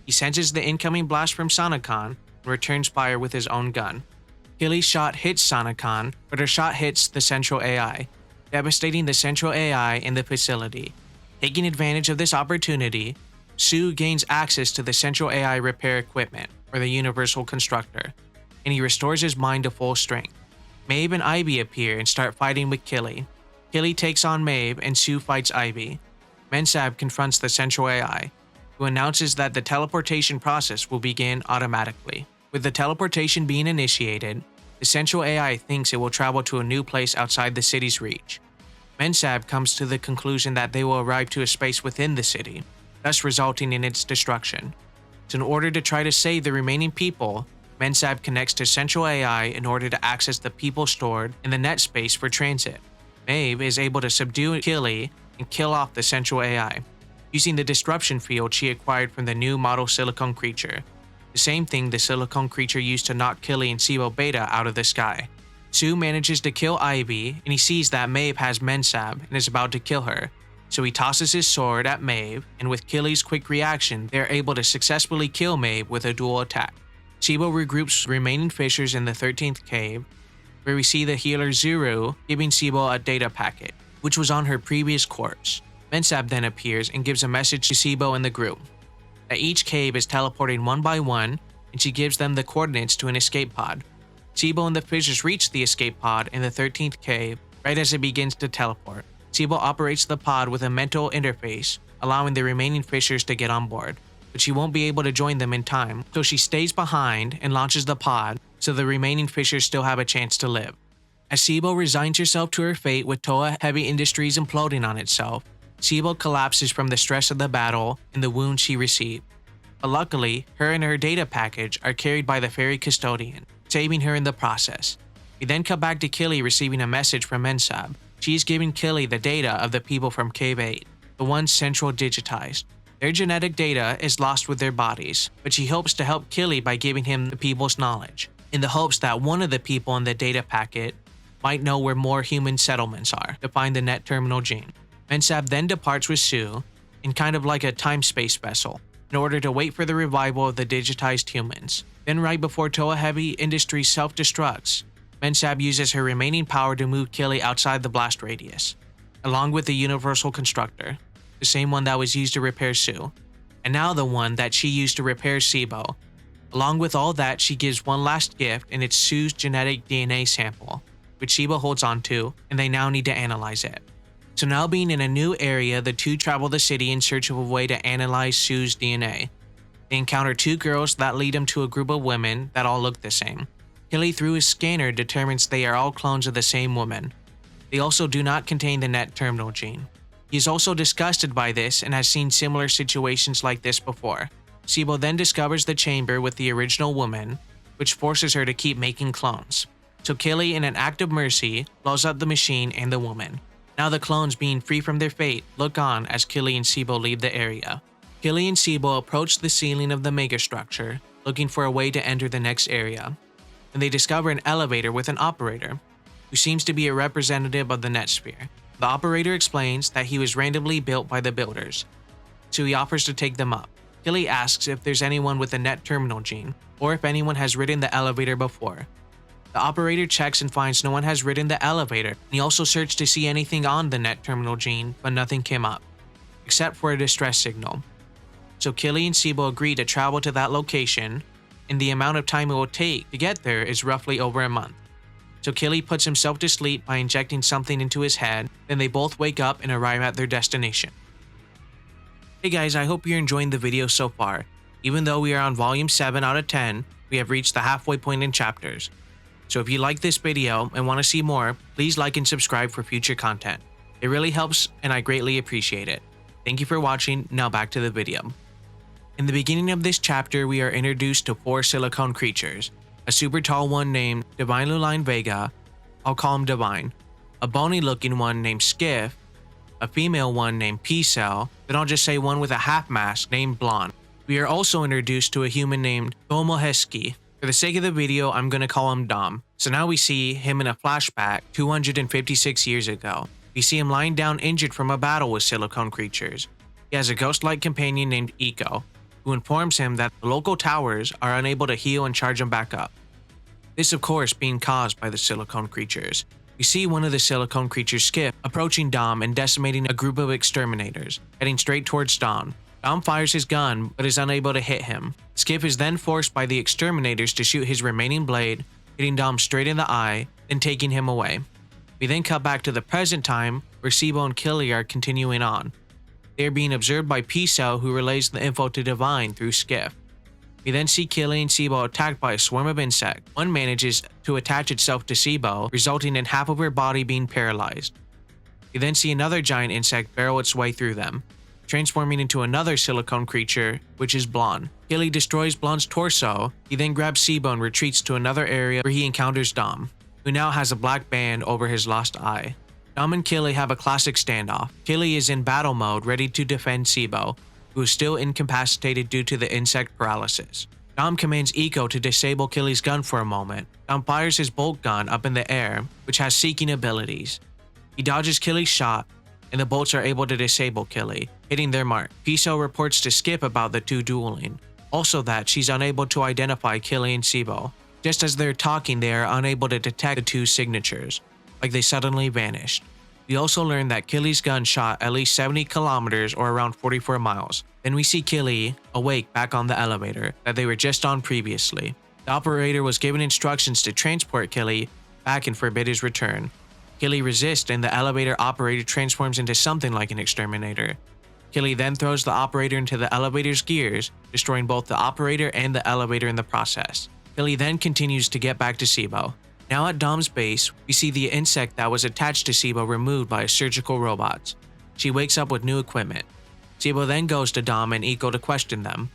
He senses the incoming blast from Sonicon and returns fire with his own gun. Killy's shot hits Sonicon, but her shot hits the Central AI, devastating the Central AI in the facility. Taking advantage of this opportunity, Sue gains access to the Central AI repair equipment, or the Universal Constructor, and he restores his mind to full strength. Maeve and Ivy appear and start fighting with Killy. Killy takes on Maeve and Sue fights Ivy. Mensab confronts the Central AI, who announces that the teleportation process will begin automatically. With the teleportation being initiated, the Central AI thinks it will travel to a new place outside the city's reach. Mensab comes to the conclusion that they will arrive to a space within the city, thus resulting in its destruction. So in order to try to save the remaining people, Mensab connects to Central AI in order to access the people stored in the net space for transit. Maeve is able to subdue Killy and kill off the Central AI, using the disruption field she acquired from the new model Silicone creature, the same thing the Silicone creature used to knock Killy and Sibo Beta out of the sky. Sue manages to kill Ivy, and he sees that Maeve has Mensab and is about to kill her, so he tosses his sword at Maeve, and with Killy's quick reaction, they are able to successfully kill Maeve with a dual attack. Sibo regroups remaining fishers in the 13th cave, where we see the healer Zuru giving Sibo a data packet, which was on her previous corpse. Mensab then appears and gives a message to Sibo and the group, that each cave is teleporting one by one, and she gives them the coordinates to an escape pod. Sibo and the fishers reach the escape pod in the 13th cave right as it begins to teleport. Sibo operates the pod with a mental interface, allowing the remaining fishers to get on board, but she won't be able to join them in time, so she stays behind and launches the pod so the remaining fishers still have a chance to live. As Sibo resigns herself to her fate with Toa Heavy Industries imploding on itself, Sibo collapses from the stress of the battle and the wounds she received. But luckily, her and her data package are carried by the fairy custodian, saving her in the process. We then cut back to Killy receiving a message from Mensab. She is giving Killy the data of the people from Cave 8, the ones Central digitized. Their genetic data is lost with their bodies, but she hopes to help Killy by giving him the people's knowledge, in the hopes that one of the people in the data packet might know where more human settlements are to find the net terminal gene. Mensab then departs with Sue, in kind of like a time-space vessel, in order to wait for the revival of the digitized humans. Then right before Toa Heavy Industries self-destructs, Mensab uses her remaining power to move Killy outside the blast radius, along with the Universal Constructor, the same one that was used to repair Sue, and now the one that she used to repair Sibo. Along with all that, she gives one last gift, and it's Sue's genetic DNA sample, which Sibo holds onto, and they now need to analyze it. So now being in a new area, the two travel the city in search of a way to analyze Sue's DNA. They encounter two girls that lead them to a group of women that all look the same. Killy, through his scanner, determines they are all clones of the same woman. They also do not contain the net terminal gene. He is also disgusted by this and has seen similar situations like this before. Sibo then discovers the chamber with the original woman, which forces her to keep making clones. So Killy, in an act of mercy, blows up the machine and the woman. Now the clones, being free from their fate, look on as Killy and Sibo leave the area. Killy and Sibo approach the ceiling of the megastructure, looking for a way to enter the next area. And they discover an elevator with an operator, who seems to be a representative of the Netsphere. The operator explains that he was randomly built by the builders, so he offers to take them up. Killy asks if there's anyone with a net terminal gene, or if anyone has ridden the elevator before. The operator checks and finds no one has ridden the elevator, and he also searched to see anything on the net terminal gene, but nothing came up, except for a distress signal. So Killy and Sibo agree to travel to that location, and the amount of time it will take to get there is roughly over a month. So Killy puts himself to sleep by injecting something into his head, then they both wake up and arrive at their destination. Hey guys, I hope you're enjoying the video so far. Even though we are on volume 7 out of 10, we have reached the halfway point in chapters. So if you like this video and want to see more, please like and subscribe for future content. It really helps and I greatly appreciate it. Thank you for watching, now back to the video. In the beginning of this chapter, we are introduced to 4 silicone creatures. A super tall one named Divine Luline Vega, I'll call him Divine. A bony looking one named Skiff. A female one named P-Cell, then I'll just say one with a half mask named Blonde. We are also introduced to a human named Tomoheski. For the sake of the video, I'm gonna call him Dom. So now we see him in a flashback 256 years ago. We see him lying down injured from a battle with silicone creatures. He has a ghost-like companion named Iko, who informs him that the local towers are unable to heal and charge him back up. This of course being caused by the silicone creatures. We see one of the silicone creatures, Skip, approaching Dom and decimating a group of exterminators, heading straight towards Dom. Dom fires his gun but is unable to hit him. Skip is then forced by the exterminators to shoot his remaining blade, hitting Dom straight in the eye, then taking him away. We then cut back to the present time where Sibo and Killy are continuing on. They are being observed by P-Cell, who relays the info to Divine through Skiff. We then see Killy and Sibo attacked by a swarm of insects. One manages to attach itself to Sibo, resulting in half of her body being paralyzed. We then see another giant insect barrel its way through them, transforming into another silicone creature, which is Blonde. Killy destroys Blonde's torso. He then grabs Sibo and retreats to another area where he encounters Dom, who now has a black band over his lost eye. Dom and Killy have a classic standoff. Killy is in battle mode, ready to defend Sibo, who is still incapacitated due to the insect paralysis. Dom commands Iko to disable Killy's gun for a moment. Dom fires his bolt gun up in the air, which has seeking abilities. He dodges Killy's shot, and the bolts are able to disable Killy, hitting their mark. P-Cell reports to Skip about the two dueling, also that she's unable to identify Killy and Sibo. Just as they're talking, they are unable to detect the two signatures, like they suddenly vanished. We also learn that Killy's gun shot at least 70 kilometers or around 44 miles. Then we see Killy awake back on the elevator that they were just on previously. The operator was given instructions to transport Killy back and forbid his return. Killy resists and the elevator operator transforms into something like an exterminator. Killy then throws the operator into the elevator's gears, destroying both the operator and the elevator in the process. Killy then continues to get back to Sibo. Now at Dom's base, we see the insect that was attached to Sibo removed by surgical robots. She wakes up with new equipment. Sibo then goes to Dom and Iko to question them.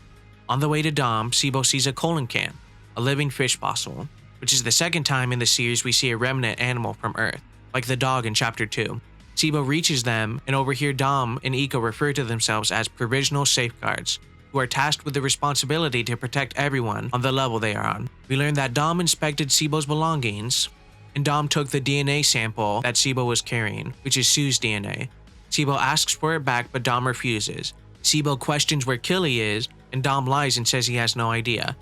On the way to Dom, Sibo sees a colon can, a living fish fossil, which is the second time in the series we see a remnant animal from Earth, like the dog in Chapter 2. Sibo reaches them and overhear Dom and Iko refer to themselves as provisional safeguards, who are tasked with the responsibility to protect everyone on the level they are on. We learn that Dom inspected Sibo's belongings, and Dom took the DNA sample that Sibo was carrying, which is Sue's DNA. Sibo asks for it back, but Dom refuses. Sibo questions where Killy is, and Dom lies and says he has no idea.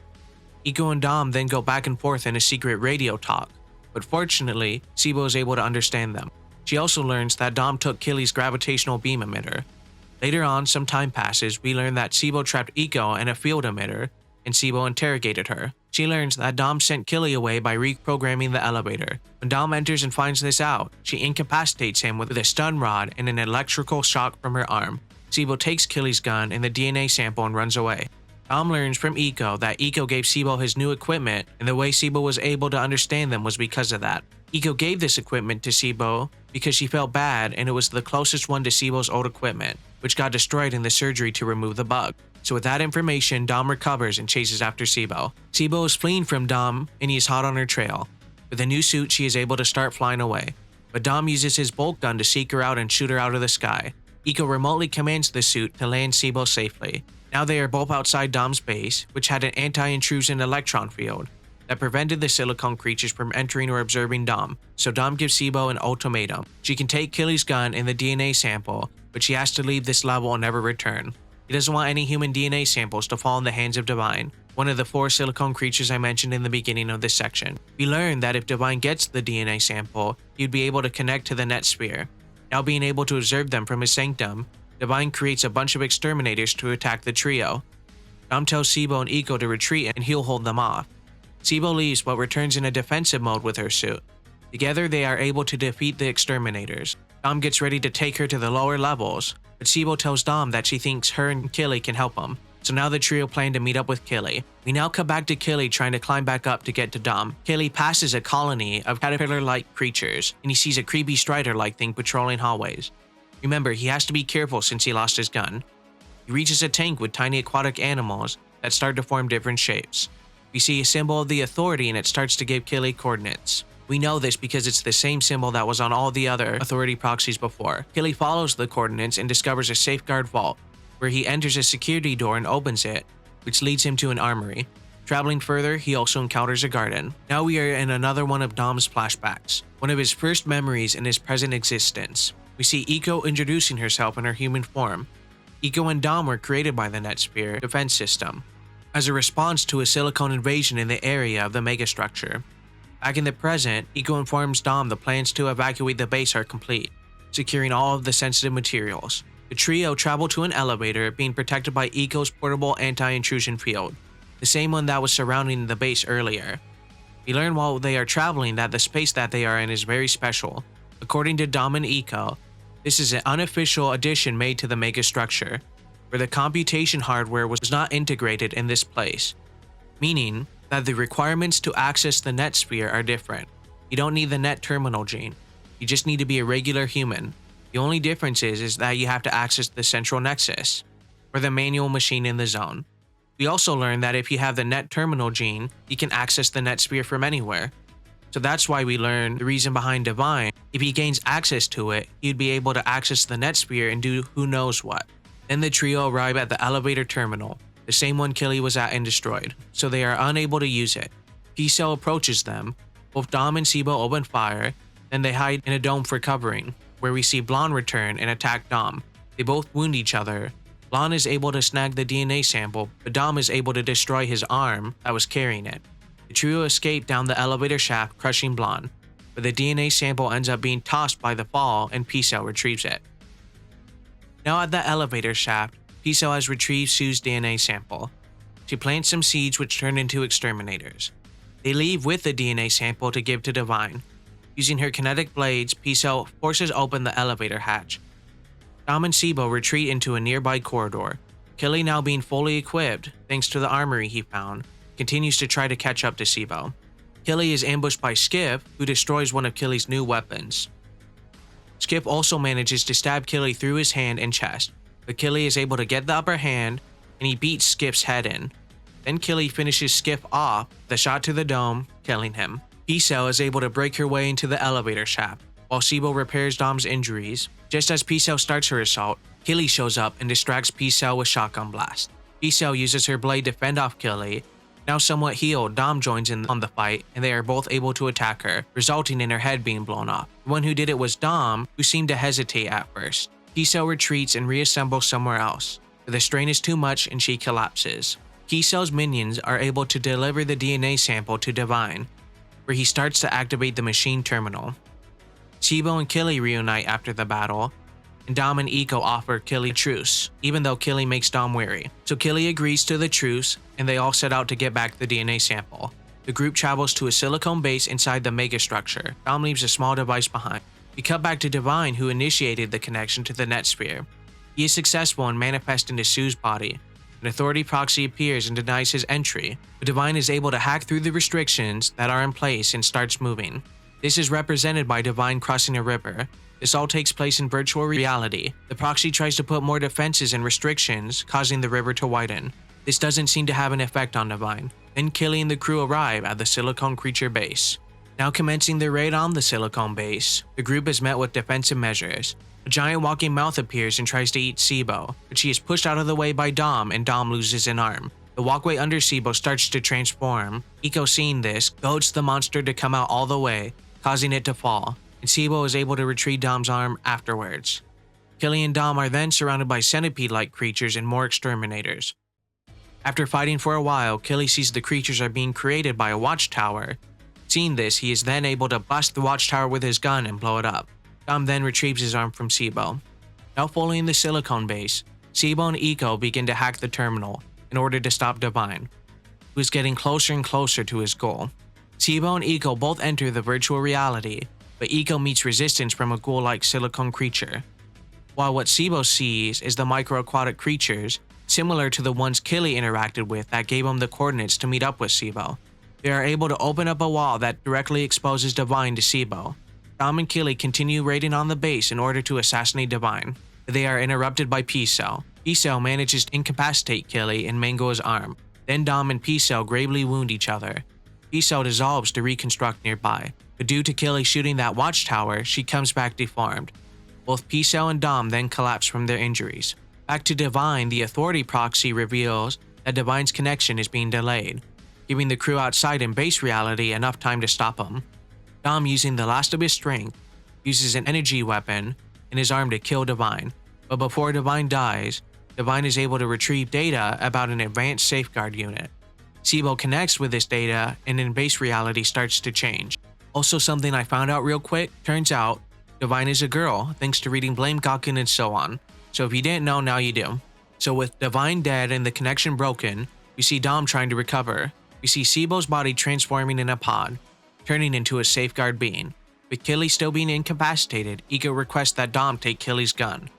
Iko and Dom then go back and forth in a secret radio talk, but fortunately, Sibo is able to understand them. She also learns that Dom took Killy's gravitational beam emitter. Later on, some time passes, we learn that Sibo trapped Iko in a field emitter, and Sibo interrogated her. She learns that Dom sent Killy away by reprogramming the elevator. When Dom enters and finds this out, she incapacitates him with a stun rod and an electrical shock from her arm. Sibo takes Killy's gun and the DNA sample and runs away. Dom learns from Iko that Iko gave Sibo his new equipment, and the way Sibo was able to understand them was because of that. Iko gave this equipment to Sibo because she felt bad and it was the closest one to Sibo's old equipment, which got destroyed in the surgery to remove the bug. So with that information, Dom recovers and chases after Sibo. Sibo is fleeing from Dom and he is hot on her trail. With a new suit, she is able to start flying away, but Dom uses his bolt gun to seek her out and shoot her out of the sky. Iko remotely commands the suit to land Sibo safely. Now they are both outside Dom's base, which had an anti-intrusion electron field that prevented the silicone creatures from entering or observing Dom, so Dom gives Sibo an ultimatum. She can take Killy's gun and the DNA sample, but she has to leave this level and never return. He doesn't want any human DNA samples to fall in the hands of Divine, one of the 4 silicone creatures I mentioned in the beginning of this section. We learn that if Divine gets the DNA sample, he'd be able to connect to the net sphere. Now being able to observe them from his sanctum, Divine creates a bunch of exterminators to attack the trio. Dom tells Sibo and Iko to retreat and he'll hold them off. Sibo leaves but returns in a defensive mode with her suit. Together they are able to defeat the exterminators. Dom gets ready to take her to the lower levels, but Sibo tells Dom that she thinks her and Killy can help him. So now the trio plan to meet up with Killy. We now cut back to Killy trying to climb back up to get to Dom. Killy passes a colony of caterpillar-like creatures, and he sees a creepy strider-like thing patrolling hallways. Remember, he has to be careful since he lost his gun. He reaches a tank with tiny aquatic animals that start to form different shapes. We see a symbol of the Authority and it starts to give Killy coordinates. We know this because it's the same symbol that was on all the other Authority proxies before. Killy follows the coordinates and discovers a safeguard vault, where he enters a security door and opens it, which leads him to an armory. Traveling further, he also encounters a garden. Now we are in another one of Dom's flashbacks, one of his first memories in his present existence. We see Iko introducing herself in her human form. Iko and Dom were created by the Netsphere defense system as a response to a silicone invasion in the area of the megastructure. Back in the present, Iko informs Dom the plans to evacuate the base are complete, securing all of the sensitive materials. The trio travel to an elevator being protected by Iko's portable anti-intrusion field, the same one that was surrounding the base earlier. We learn while they are traveling that the space that they are in is very special. According to Dom and Iko, this is an unofficial addition made to the megastructure, where the computation hardware was not integrated in this place, meaning that the requirements to access the net sphere are different. You don't need the net terminal gene, you just need to be a regular human. The only difference is that you have to access the central nexus, or the manual machine in the zone. We also learn that if you have the net terminal gene, you can access the net sphere from anywhere. So that's why we learn the reason behind Divine. If he gains access to it, he'd be able to access the net sphere and do who knows what. Then the trio arrive at the elevator terminal, the same one Killy was at and destroyed, so they are unable to use it. P-Cell approaches them, both Dom and Sibo open fire, then they hide in a dome for covering, where we see Blonde return and attack Dom. They both wound each other. Blonde is able to snag the DNA sample, but Dom is able to destroy his arm that was carrying it. The trio escape down the elevator shaft, crushing Blonde, but the DNA sample ends up being tossed by the fall and P-Cell retrieves it. Now at the elevator shaft, P-Cell has retrieved Sue's DNA sample. She plants some seeds which turn into exterminators. They leave with the DNA sample to give to Divine. Using her kinetic blades, P-Cell forces open the elevator hatch. Dom and Sibo retreat into a nearby corridor. Killy, now being fully equipped, thanks to the armory he found, continues to try to catch up to Sibo. Killy is ambushed by Skip, who destroys one of Killy's new weapons. Skip also manages to stab Killy through his hand and chest, but Killy is able to get the upper hand, and he beats Skip's head in. Then Killy finishes Skip off with a shot to the dome, killing him. P-Cell is able to break her way into the elevator shaft, while Sibo repairs Dom's injuries. Just as P-Cell starts her assault, Killy shows up and distracts P-Cell with shotgun blast. P-Cell uses her blade to fend off Killy. Now somewhat healed, Dom joins in on the fight, and they are both able to attack her, resulting in her head being blown off. The one who did it was Dom, who seemed to hesitate at first. P-Cell retreats and reassembles somewhere else, but the strain is too much and she collapses. P-Cell's minions are able to deliver the DNA sample to Divine, where he starts to activate the machine terminal. Sibo and Killy reunite after the battle, and Dom and Iko offer Killy a truce, even though Killy makes Dom wary. So Killy agrees to the truce, and they all set out to get back the DNA sample. The group travels to a silicone base inside the megastructure. Dom leaves a small device behind. We cut back to Divine, who initiated the connection to the net sphere. He is successful in manifesting into Sue's body. An Authority proxy appears and denies his entry, but Divine is able to hack through the restrictions that are in place and starts moving. This is represented by Divine crossing a river. This all takes place in virtual reality. The proxy tries to put more defenses and restrictions, causing the river to widen. This doesn't seem to have an effect on Divine. Then Killy and the crew arrive at the silicone creature base. Now commencing their raid on the silicone base, the group is met with defensive measures. A giant walking mouth appears and tries to eat Sibo, but she is pushed out of the way by Dom and Dom loses an arm. The walkway under Sibo starts to transform. Iko, seeing this, goads the monster to come out all the way, causing it to fall, and Sibo is able to retrieve Dom's arm afterwards. Killy and Dom are then surrounded by centipede-like creatures and more exterminators. After fighting for a while, Killy sees the creatures are being created by a watchtower. Seeing this, he is then able to bust the watchtower with his gun and blow it up. Dom then retrieves his arm from Sibo. Now fully in the silicone base, Sibo and Iko begin to hack the terminal in order to stop Divine, who is getting closer and closer to his goal. Sibo and Iko both enter the virtual reality, but Iko meets resistance from a ghoul-like silicone creature. While what Sibo sees is the microaquatic creatures, similar to the ones Killy interacted with that gave him the coordinates to meet up with Sibo. They are able to open up a wall that directly exposes Divine to Sibo. Dom and Killy continue raiding on the base in order to assassinate Divine. They are interrupted by P-Cell. P-Cell manages to incapacitate Killy and Mango's arm. Then Dom and P-Cell gravely wound each other. P-Cell dissolves to reconstruct nearby, but due to Killy shooting that watchtower, she comes back deformed. Both P-Cell and Dom then collapse from their injuries. Back to Divine, the authority proxy reveals that Divine's connection is being delayed, giving the crew outside in base reality enough time to stop him. Dom, using the last of his strength, uses an energy weapon in his arm to kill Divine, but before Divine dies, Divine is able to retrieve data about an advanced safeguard unit. Sibo connects with this data and in base reality starts to change. Also, something I found out real quick, turns out Divine is a girl thanks to reading Blame Gawkin and so on. So if you didn't know, now you do. So with Divine dead and the connection broken, we see Dom trying to recover. We see Sibo's body transforming in a pod, turning into a safeguard being. With Killy still being incapacitated, Iko requests that Dom take Killy's gun.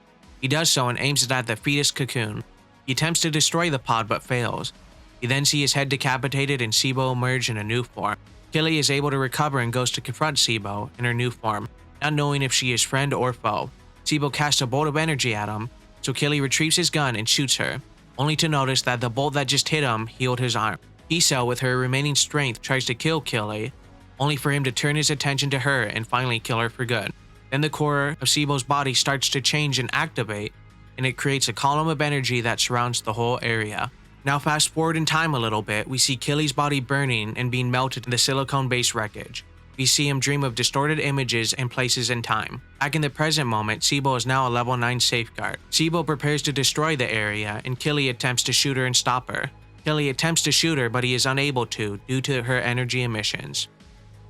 He does so and aims it at the fetus cocoon. He attempts to destroy the pod but fails. We then see his head decapitated and Sibo emerge in a new form. Killy is able to recover and goes to confront Sibo in her new form, not knowing if she is friend or foe. Sibo casts a bolt of energy at him, so Killy retrieves his gun and shoots her, only to notice that the bolt that just hit him healed his arm. P-Cell, with her remaining strength, tries to kill Killy, only for him to turn his attention to her and finally kill her for good. Then the core of Sibo's body starts to change and activate, and it creates a column of energy that surrounds the whole area. Now fast forward in time a little bit, we see Killy's body burning and being melted in the silicone-based wreckage. We see him dream of distorted images and places in time. Back in the present moment, Sibo is now a level 9 safeguard. Sibo prepares to destroy the area, and Killy attempts to shoot her and stop her. Killy attempts to shoot her, but he is unable to due to her energy emissions.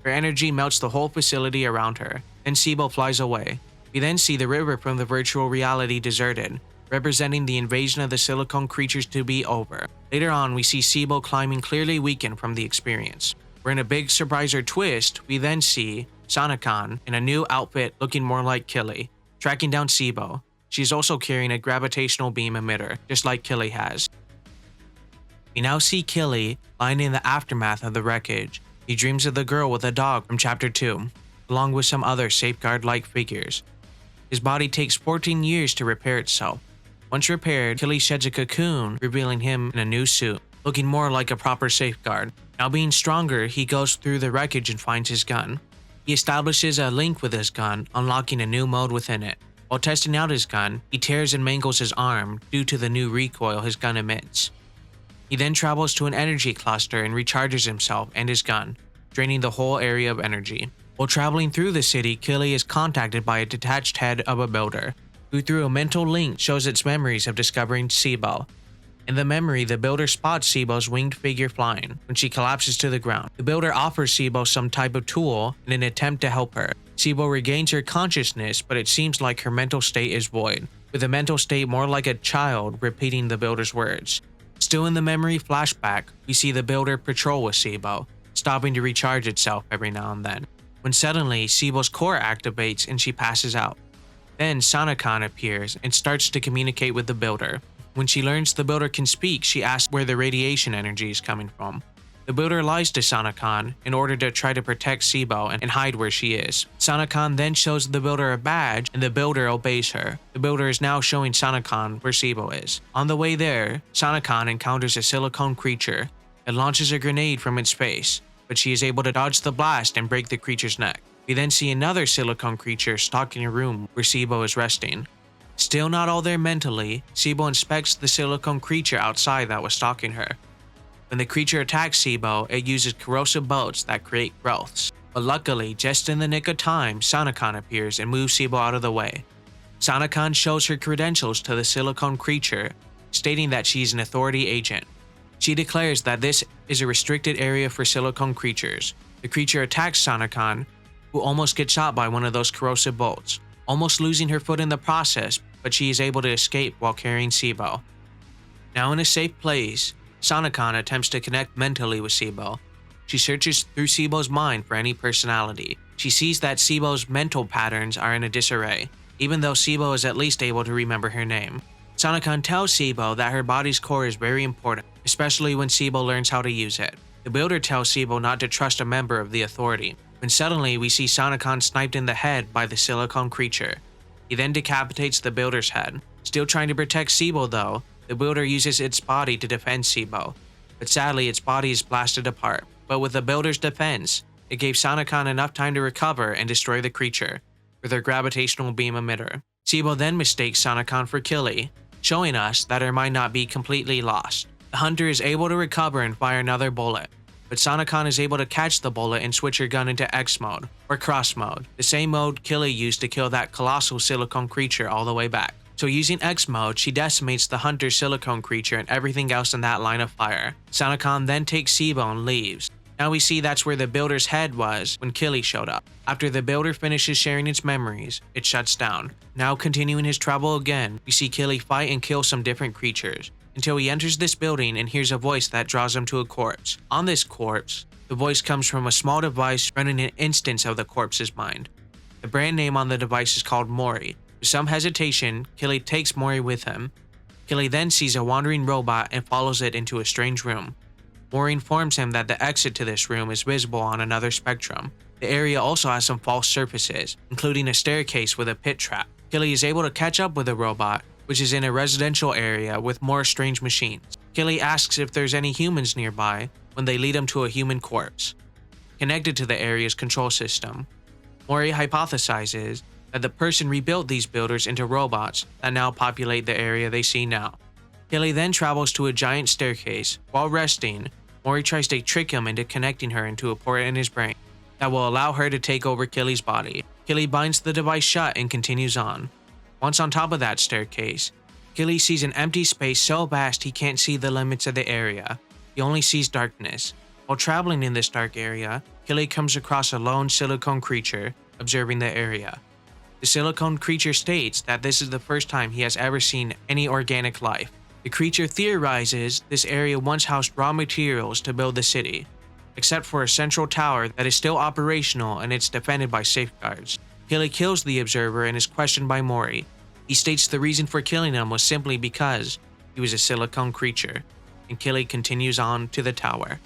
Her energy melts the whole facility around her, and Sibo flies away. We then see the river from the virtual reality deserted, representing the invasion of the silicone creatures to be over. Later on, we see Sibo climbing, clearly weakened from the experience. We're in a big surpriser twist, we then see Sanakan in a new outfit looking more like Killy, tracking down Sibo. She's also carrying a gravitational beam emitter, just like Killy has. We now see Killy lying in the aftermath of the wreckage. He dreams of the girl with a dog from chapter 2, along with some other safeguard-like figures. His body takes 14 years to repair itself. Once repaired, Killy sheds a cocoon, revealing him in a new suit, looking more like a proper safeguard. Now being stronger, he goes through the wreckage and finds his gun. He establishes a link with his gun, unlocking a new mode within it. While testing out his gun, he tears and mangles his arm due to the new recoil his gun emits. He then travels to an energy cluster and recharges himself and his gun, draining the whole area of energy. While traveling through the city, Killy is contacted by a detached head of a builder, who through a mental link shows its memories of discovering Sibo. In the memory, the builder spots Sibo's winged figure flying when she collapses to the ground. The builder offers Sibo some type of tool in an attempt to help her. Sibo regains her consciousness, but it seems like her mental state is void, with the mental state more like a child repeating the builder's words. Still in the memory flashback, we see the builder patrol with Sibo, stopping to recharge itself every now and then, when suddenly Sibo's core activates and she passes out. Then Sanakan appears and starts to communicate with the builder. When she learns the builder can speak, she asks where the radiation energy is coming from. The builder lies to Sana-kan in order to try to protect Sibo and hide where she is. Sana-kan then shows the builder a badge and the builder obeys her. The builder is now showing Sana-kan where Sibo is. On the way there, Sana-kan encounters a silicone creature. It launches a grenade from its face, but she is able to dodge the blast and break the creature's neck. We then see another silicone creature stalking a room where Sibo is resting. Still not all there mentally, Sibo inspects the silicone creature outside that was stalking her. When the creature attacks Sibo, it uses corrosive bolts that create growths. But luckily, just in the nick of time, Sana-kan appears and moves Sibo out of the way. Sana-kan shows her credentials to the silicone creature, stating that she's an authority agent. She declares that this is a restricted area for silicone creatures. The creature attacks Sana-kan, who almost gets shot by one of those corrosive bolts, almost losing her foot in the process, but she is able to escape while carrying Sibo. Now in a safe place, Sana-kan attempts to connect mentally with Sibo. She searches through Sibo's mind for any personality. She sees that Sibo's mental patterns are in a disarray, even though Sibo is at least able to remember her name. Sana-kan tells Sibo that her body's core is very important, especially when Sibo learns how to use it. The builder tells Sibo not to trust a member of the authority, when suddenly we see Sana-kan sniped in the head by the silicone creature. He then decapitates the builder's head. Still trying to protect Sibo though, the builder uses its body to defend Sibo, but sadly its body is blasted apart. But with the builder's defense, it gave Sana-kan enough time to recover and destroy the creature with her gravitational beam emitter. Sibo then mistakes Sana-kan for Killy, showing us that her might not be completely lost. The hunter is able to recover and fire another bullet, but Sana-kan is able to catch the bullet and switch her gun into X mode, or cross mode, the same mode Killy used to kill that colossal silicone creature all the way back. So using X mode, she decimates the hunter's silicone creature and everything else in that line of fire. Sana-kan then takes Sibo and leaves. Now we see that's where the builder's head was when Killy showed up. After the builder finishes sharing its memories, it shuts down. Now continuing his travel again, we see Killy fight and kill some different creatures, until he enters this building and hears a voice that draws him to a corpse. On this corpse, the voice comes from a small device running an instance of the corpse's mind. The brand name on the device is called Mori. With some hesitation, Killy takes Mori with him. Killy then sees a wandering robot and follows it into a strange room. Mori informs him that the exit to this room is visible on another spectrum. The area also has some false surfaces, including a staircase with a pit trap. Killy is able to catch up with the robot, which is in a residential area with more strange machines. Killy asks if there's any humans nearby when they lead him to a human corpse, connected to the area's control system. Mori hypothesizes that the person rebuilt these builders into robots that now populate the area they see now. Killy then travels to a giant staircase. While resting, Mori tries to trick him into connecting her into a port in his brain that will allow her to take over Killy's body. Killy binds the device shut and continues on. Once on top of that staircase, Killy sees an empty space so vast he can't see the limits of the area. He only sees darkness. While traveling in this dark area, Killy comes across a lone silicone creature observing the area. The silicone creature states that this is the first time he has ever seen any organic life. The creature theorizes this area once housed raw materials to build the city, except for a central tower that is still operational and it's defended by safeguards. Killy kills the observer and is questioned by Mori. He states the reason for killing him was simply because he was a silicone creature, and Killy continues on to the tower.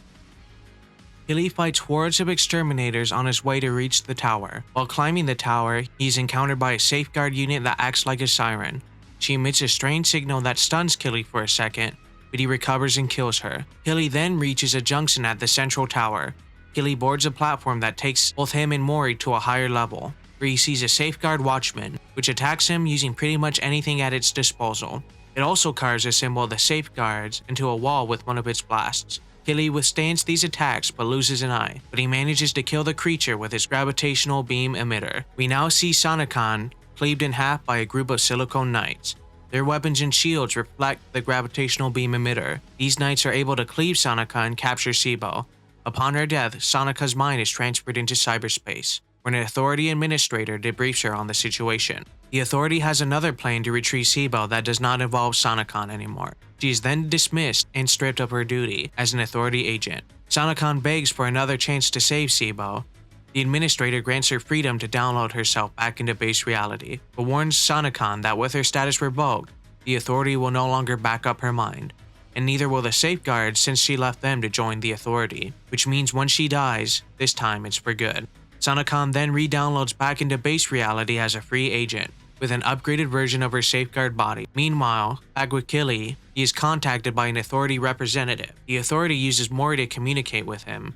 Killy fights hordes of exterminators on his way to reach the tower. While climbing the tower, he is encountered by a safeguard unit that acts like a siren. She emits a strange signal that stuns Killy for a second, but he recovers and kills her. Killy then reaches a junction at the central tower. Killy boards a platform that takes both him and Mori to a higher level, where he sees a safeguard watchman, which attacks him using pretty much anything at its disposal. It also carves a symbol of the safeguards into a wall with one of its blasts. Killy withstands these attacks but loses an eye, but he manages to kill the creature with his gravitational beam emitter. We now see Sana-kan cleaved in half by a group of silicone knights. Their weapons and shields reflect the gravitational beam emitter. These knights are able to cleave Sana-kan and capture Sibo. Upon her death, Sanaka's mind is transferred into cyberspace, where an authority administrator debriefs her on the situation. The authority has another plan to retrieve Sibo that does not involve Sana-kan anymore. She is then dismissed and stripped of her duty as an authority agent. Sana-kan begs for another chance to save Sibo. The administrator grants her freedom to download herself back into base reality, but warns Sana-kan that with her status revoked, the authority will no longer back up her mind. and neither will the safeguards since she left them to join the authority, which means once she dies, this time it's for good. Sana-kan then re-downloads back into base reality as a free agent, with an upgraded version of her safeguard body. Meanwhile, back with Killy, he is contacted by an authority representative. The authority uses Mori to communicate with him,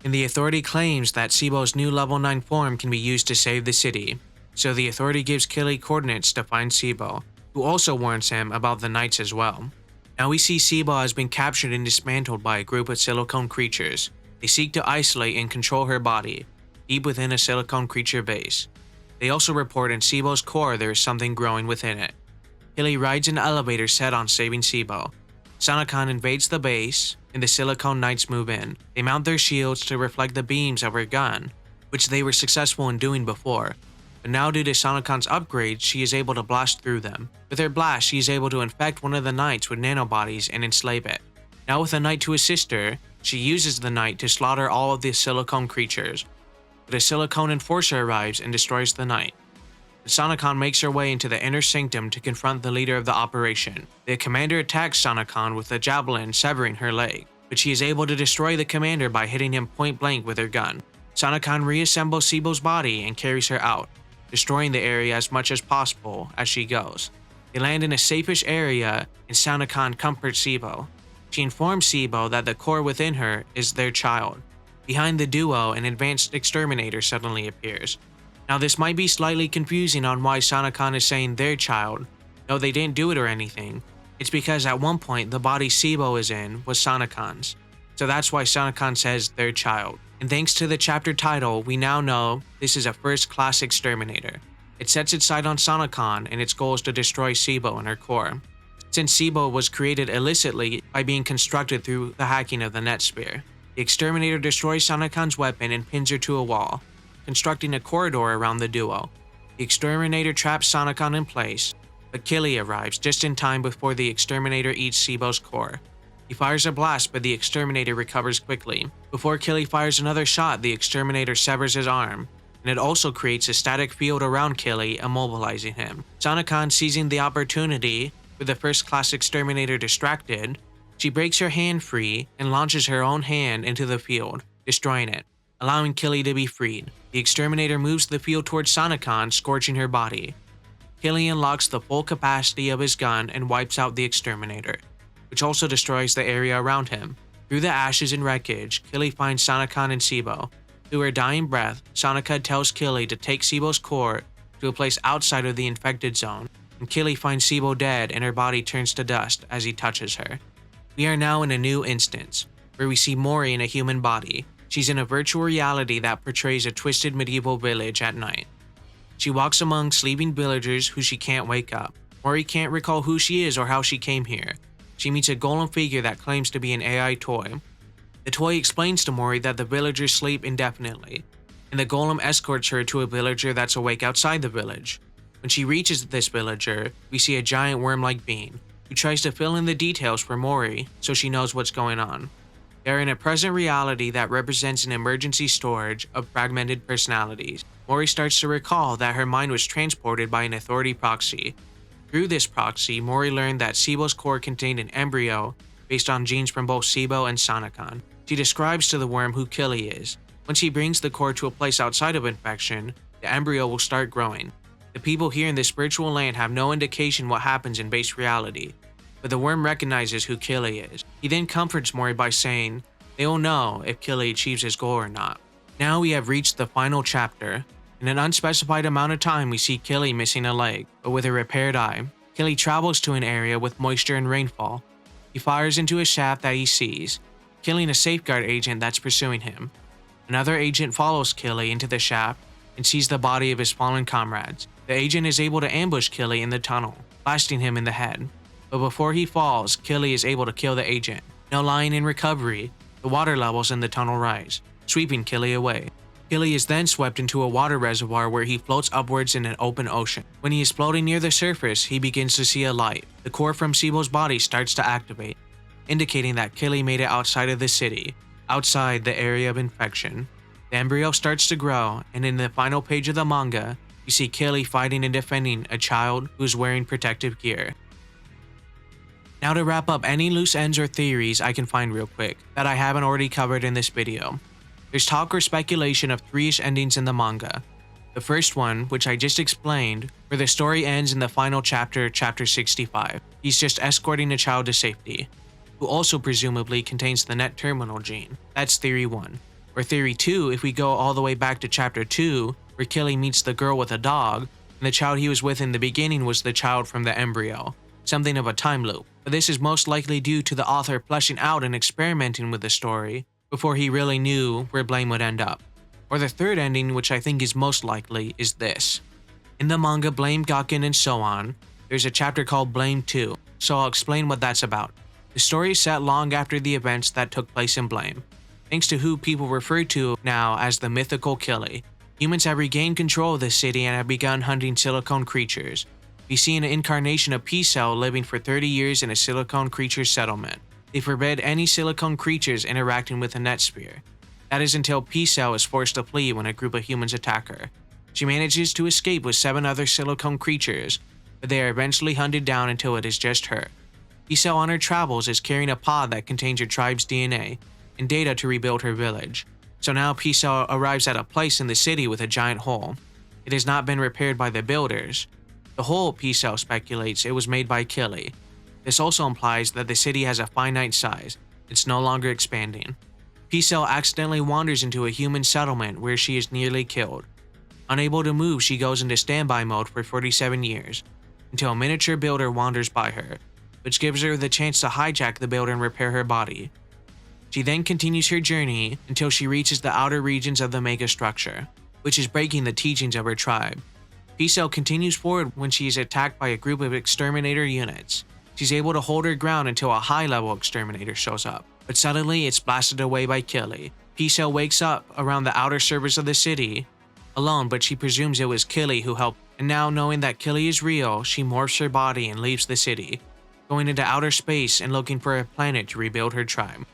and the authority claims that Sibo's new level 9 form can be used to save the city. So the authority gives Killy coordinates to find Sibo, who also warns him about the Knights as well. Now we see Sibo has been captured and dismantled by a group of silicone creatures. They seek to isolate and control her body, deep within a silicone creature base. They also report in Sibo's core there is something growing within it. Killy rides an elevator set on saving Sibo. Sana-kan invades the base, and the silicone Knights move in. They mount their shields to reflect the beams of her gun, which they were successful in doing before. But now due to Sana-kan's upgrades, she is able to blast through them. With her blast, she is able to infect one of the Knights with nanobodies and enslave it. Now with a Knight to assist her, she uses the Knight to slaughter all of the silicone creatures. But a silicone enforcer arrives and destroys the Knight. Sana-kan makes her way into the inner sanctum to confront the leader of the operation. The commander attacks Sana-kan with a javelin, severing her leg, but she is able to destroy the commander by hitting him point blank with her gun. Sana-kan reassembles Sibo's body and carries her out, destroying the area as much as possible as she goes. They land in a safe-ish area, and Sana-kan comforts Sibo. She informs Sibo that the core within her is their child. Behind the duo, an advanced exterminator suddenly appears. Now this might be slightly confusing on why Sana-kan is saying their child. No, they didn't do it or anything. It's because at one point the body Sibo is in was Sana-kan's. So that's why Sana-kan says their child. And thanks to the chapter title, we now know this is a first-class exterminator. It sets its sight on Sana-kan, and its goal is to destroy Sibo and her core. Since Sibo was created illicitly by being constructed through the hacking of the Netsphere, the exterminator destroys Sana-kan's weapon and pins her to a wall, constructing a corridor around the duo. The exterminator traps Sana-kan in place, but Killy arrives just in time before the exterminator eats Sibo's core. He fires a blast, but the exterminator recovers quickly. Before Killy fires another shot, the exterminator severs his arm, and it also creates a static field around Killy, immobilizing him. Sana-kan, seizing the opportunity with the first-class exterminator distracted, she breaks her hand free and launches her own hand into the field, destroying it, allowing Killy to be freed. The exterminator moves the field towards Sana-kan, scorching her body. Killy unlocks the full capacity of his gun and wipes out the exterminator, which also destroys the area around him. Through the ashes and wreckage, Killy finds Sana-kan and Sibo. Through her dying breath, Sana-kan tells Killy to take Sibo's core to a place outside of the infected zone, and Killy finds Sibo dead and her body turns to dust as he touches her. We are now in a new instance, where we see Mori in a human body. She's in a virtual reality that portrays a twisted medieval village at night. She walks among sleeping villagers who she can't wake up. Mori can't recall who she is or how she came here. She meets a golem figure that claims to be an AI toy. The toy explains to Mori that the villagers sleep indefinitely, and the golem escorts her to a villager that's awake outside the village. When she reaches this villager, we see a giant worm-like being, who tries to fill in the details for Mori so she knows what's going on. They are in a present reality that represents an emergency storage of fragmented personalities. Mori starts to recall that her mind was transported by an authority proxy. Through this proxy, Mori learned that Sibo's core contained an embryo based on genes from both Sibo and Sana-kan. She describes to the worm who Killy is. Once he brings the core to a place outside of infection, the embryo will start growing. The people here in this spiritual land have no indication what happens in base reality, but the worm recognizes who Killy is. He then comforts Mori by saying they will know if Killy achieves his goal or not. Now we have reached the final chapter. In an unspecified amount of time, we see Killy missing a leg, but with a repaired eye. Killy travels to an area with moisture and rainfall. He fires into a shaft that he sees, killing a safeguard agent that's pursuing him. Another agent follows Killy into the shaft and sees the body of his fallen comrades. The agent is able to ambush Killy in the tunnel, blasting him in the head. But before he falls, Killy is able to kill the agent. Now lying in recovery, the water levels in the tunnel rise, sweeping Killy away. Killy is then swept into a water reservoir where he floats upwards in an open ocean. When he is floating near the surface, he begins to see a light. The core from Sibo's body starts to activate, indicating that Killy made it outside of the city, outside the area of infection. The embryo starts to grow, and in the final page of the manga, you see Killy fighting and defending a child who is wearing protective gear. Now to wrap up any loose ends or theories I can find real quick that I haven't already covered in this video. There's talk or speculation of 3-ish endings in the manga. The first one, which I just explained, where the story ends in the final chapter, chapter 65. He's just escorting a child to safety, who also presumably contains the net terminal gene. That's theory 1. Or theory 2, if we go all the way back to chapter 2, where Killy meets the girl with a dog, and the child he was with in the beginning was the child from the embryo. Something of a time loop. But this is most likely due to the author fleshing out and experimenting with the story before he really knew where Blame would end up. Or the third ending, which I think is most likely, is this. In the manga Blame Gakken and so on, there's a chapter called Blame 2, so I'll explain what that's about. The story is set long after the events that took place in Blame, thanks to who people refer to now as the mythical Killy. Humans have regained control of the city and have begun hunting silicone creatures. We see an incarnation of P-Cell living for 30 years in a silicone creature settlement. They forbid any silicone creatures interacting with a net sphere. That is until P-Cell is forced to flee when a group of humans attack her. She manages to escape with 7 other silicone creatures, but they are eventually hunted down until it is just her. P-Cell on her travels is carrying a pod that contains her tribe's DNA and data to rebuild her village. So now P-Cell arrives at a place in the city with a giant hole. It has not been repaired by the builders. The hole, P-Cell speculates, it was made by Killy. This also implies that the city has a finite size. It's no longer expanding. P-Cell accidentally wanders into a human settlement where she is nearly killed. Unable to move, she goes into standby mode for 47 years, until a miniature builder wanders by her, which gives her the chance to hijack the builder and repair her body. She then continues her journey until she reaches the outer regions of the mega structure, which is breaking the teachings of her tribe. P-Cell continues forward when she is attacked by a group of exterminator units. She's able to hold her ground until a high-level exterminator shows up, but suddenly it's blasted away by Killy. P-Cell wakes up around the outer surface of the city, alone, but she presumes it was Killy who helped, and now knowing that Killy is real, she morphs her body and leaves the city, going into outer space and looking for a planet to rebuild her tribe.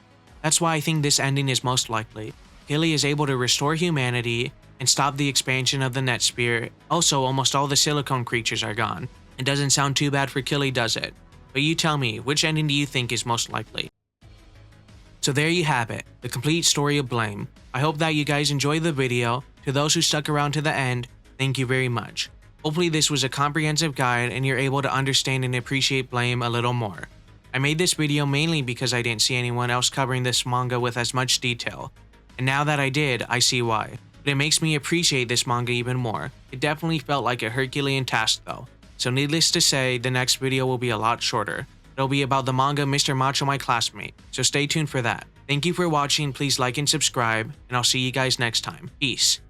That's why I think this ending is most likely. Killy is able to restore humanity and stop the expansion of the net sphere. Also, almost all the silicone creatures are gone. It doesn't sound too bad for Killy, does it? But you tell me, which ending do you think is most likely? So there you have it, the complete story of Blame. I hope that you guys enjoyed the video. To those who stuck around to the end, thank you very much. Hopefully this was a comprehensive guide and you're able to understand and appreciate Blame a little more. I made this video mainly because I didn't see anyone else covering this manga with as much detail. And now that I did, I see why. But it makes me appreciate this manga even more. It definitely felt like a Herculean task though. So needless to say, the next video will be a lot shorter. It'll be about the manga Mr. Macho My Classmate, so stay tuned for that. Thank you for watching, please like and subscribe, and I'll see you guys next time. Peace.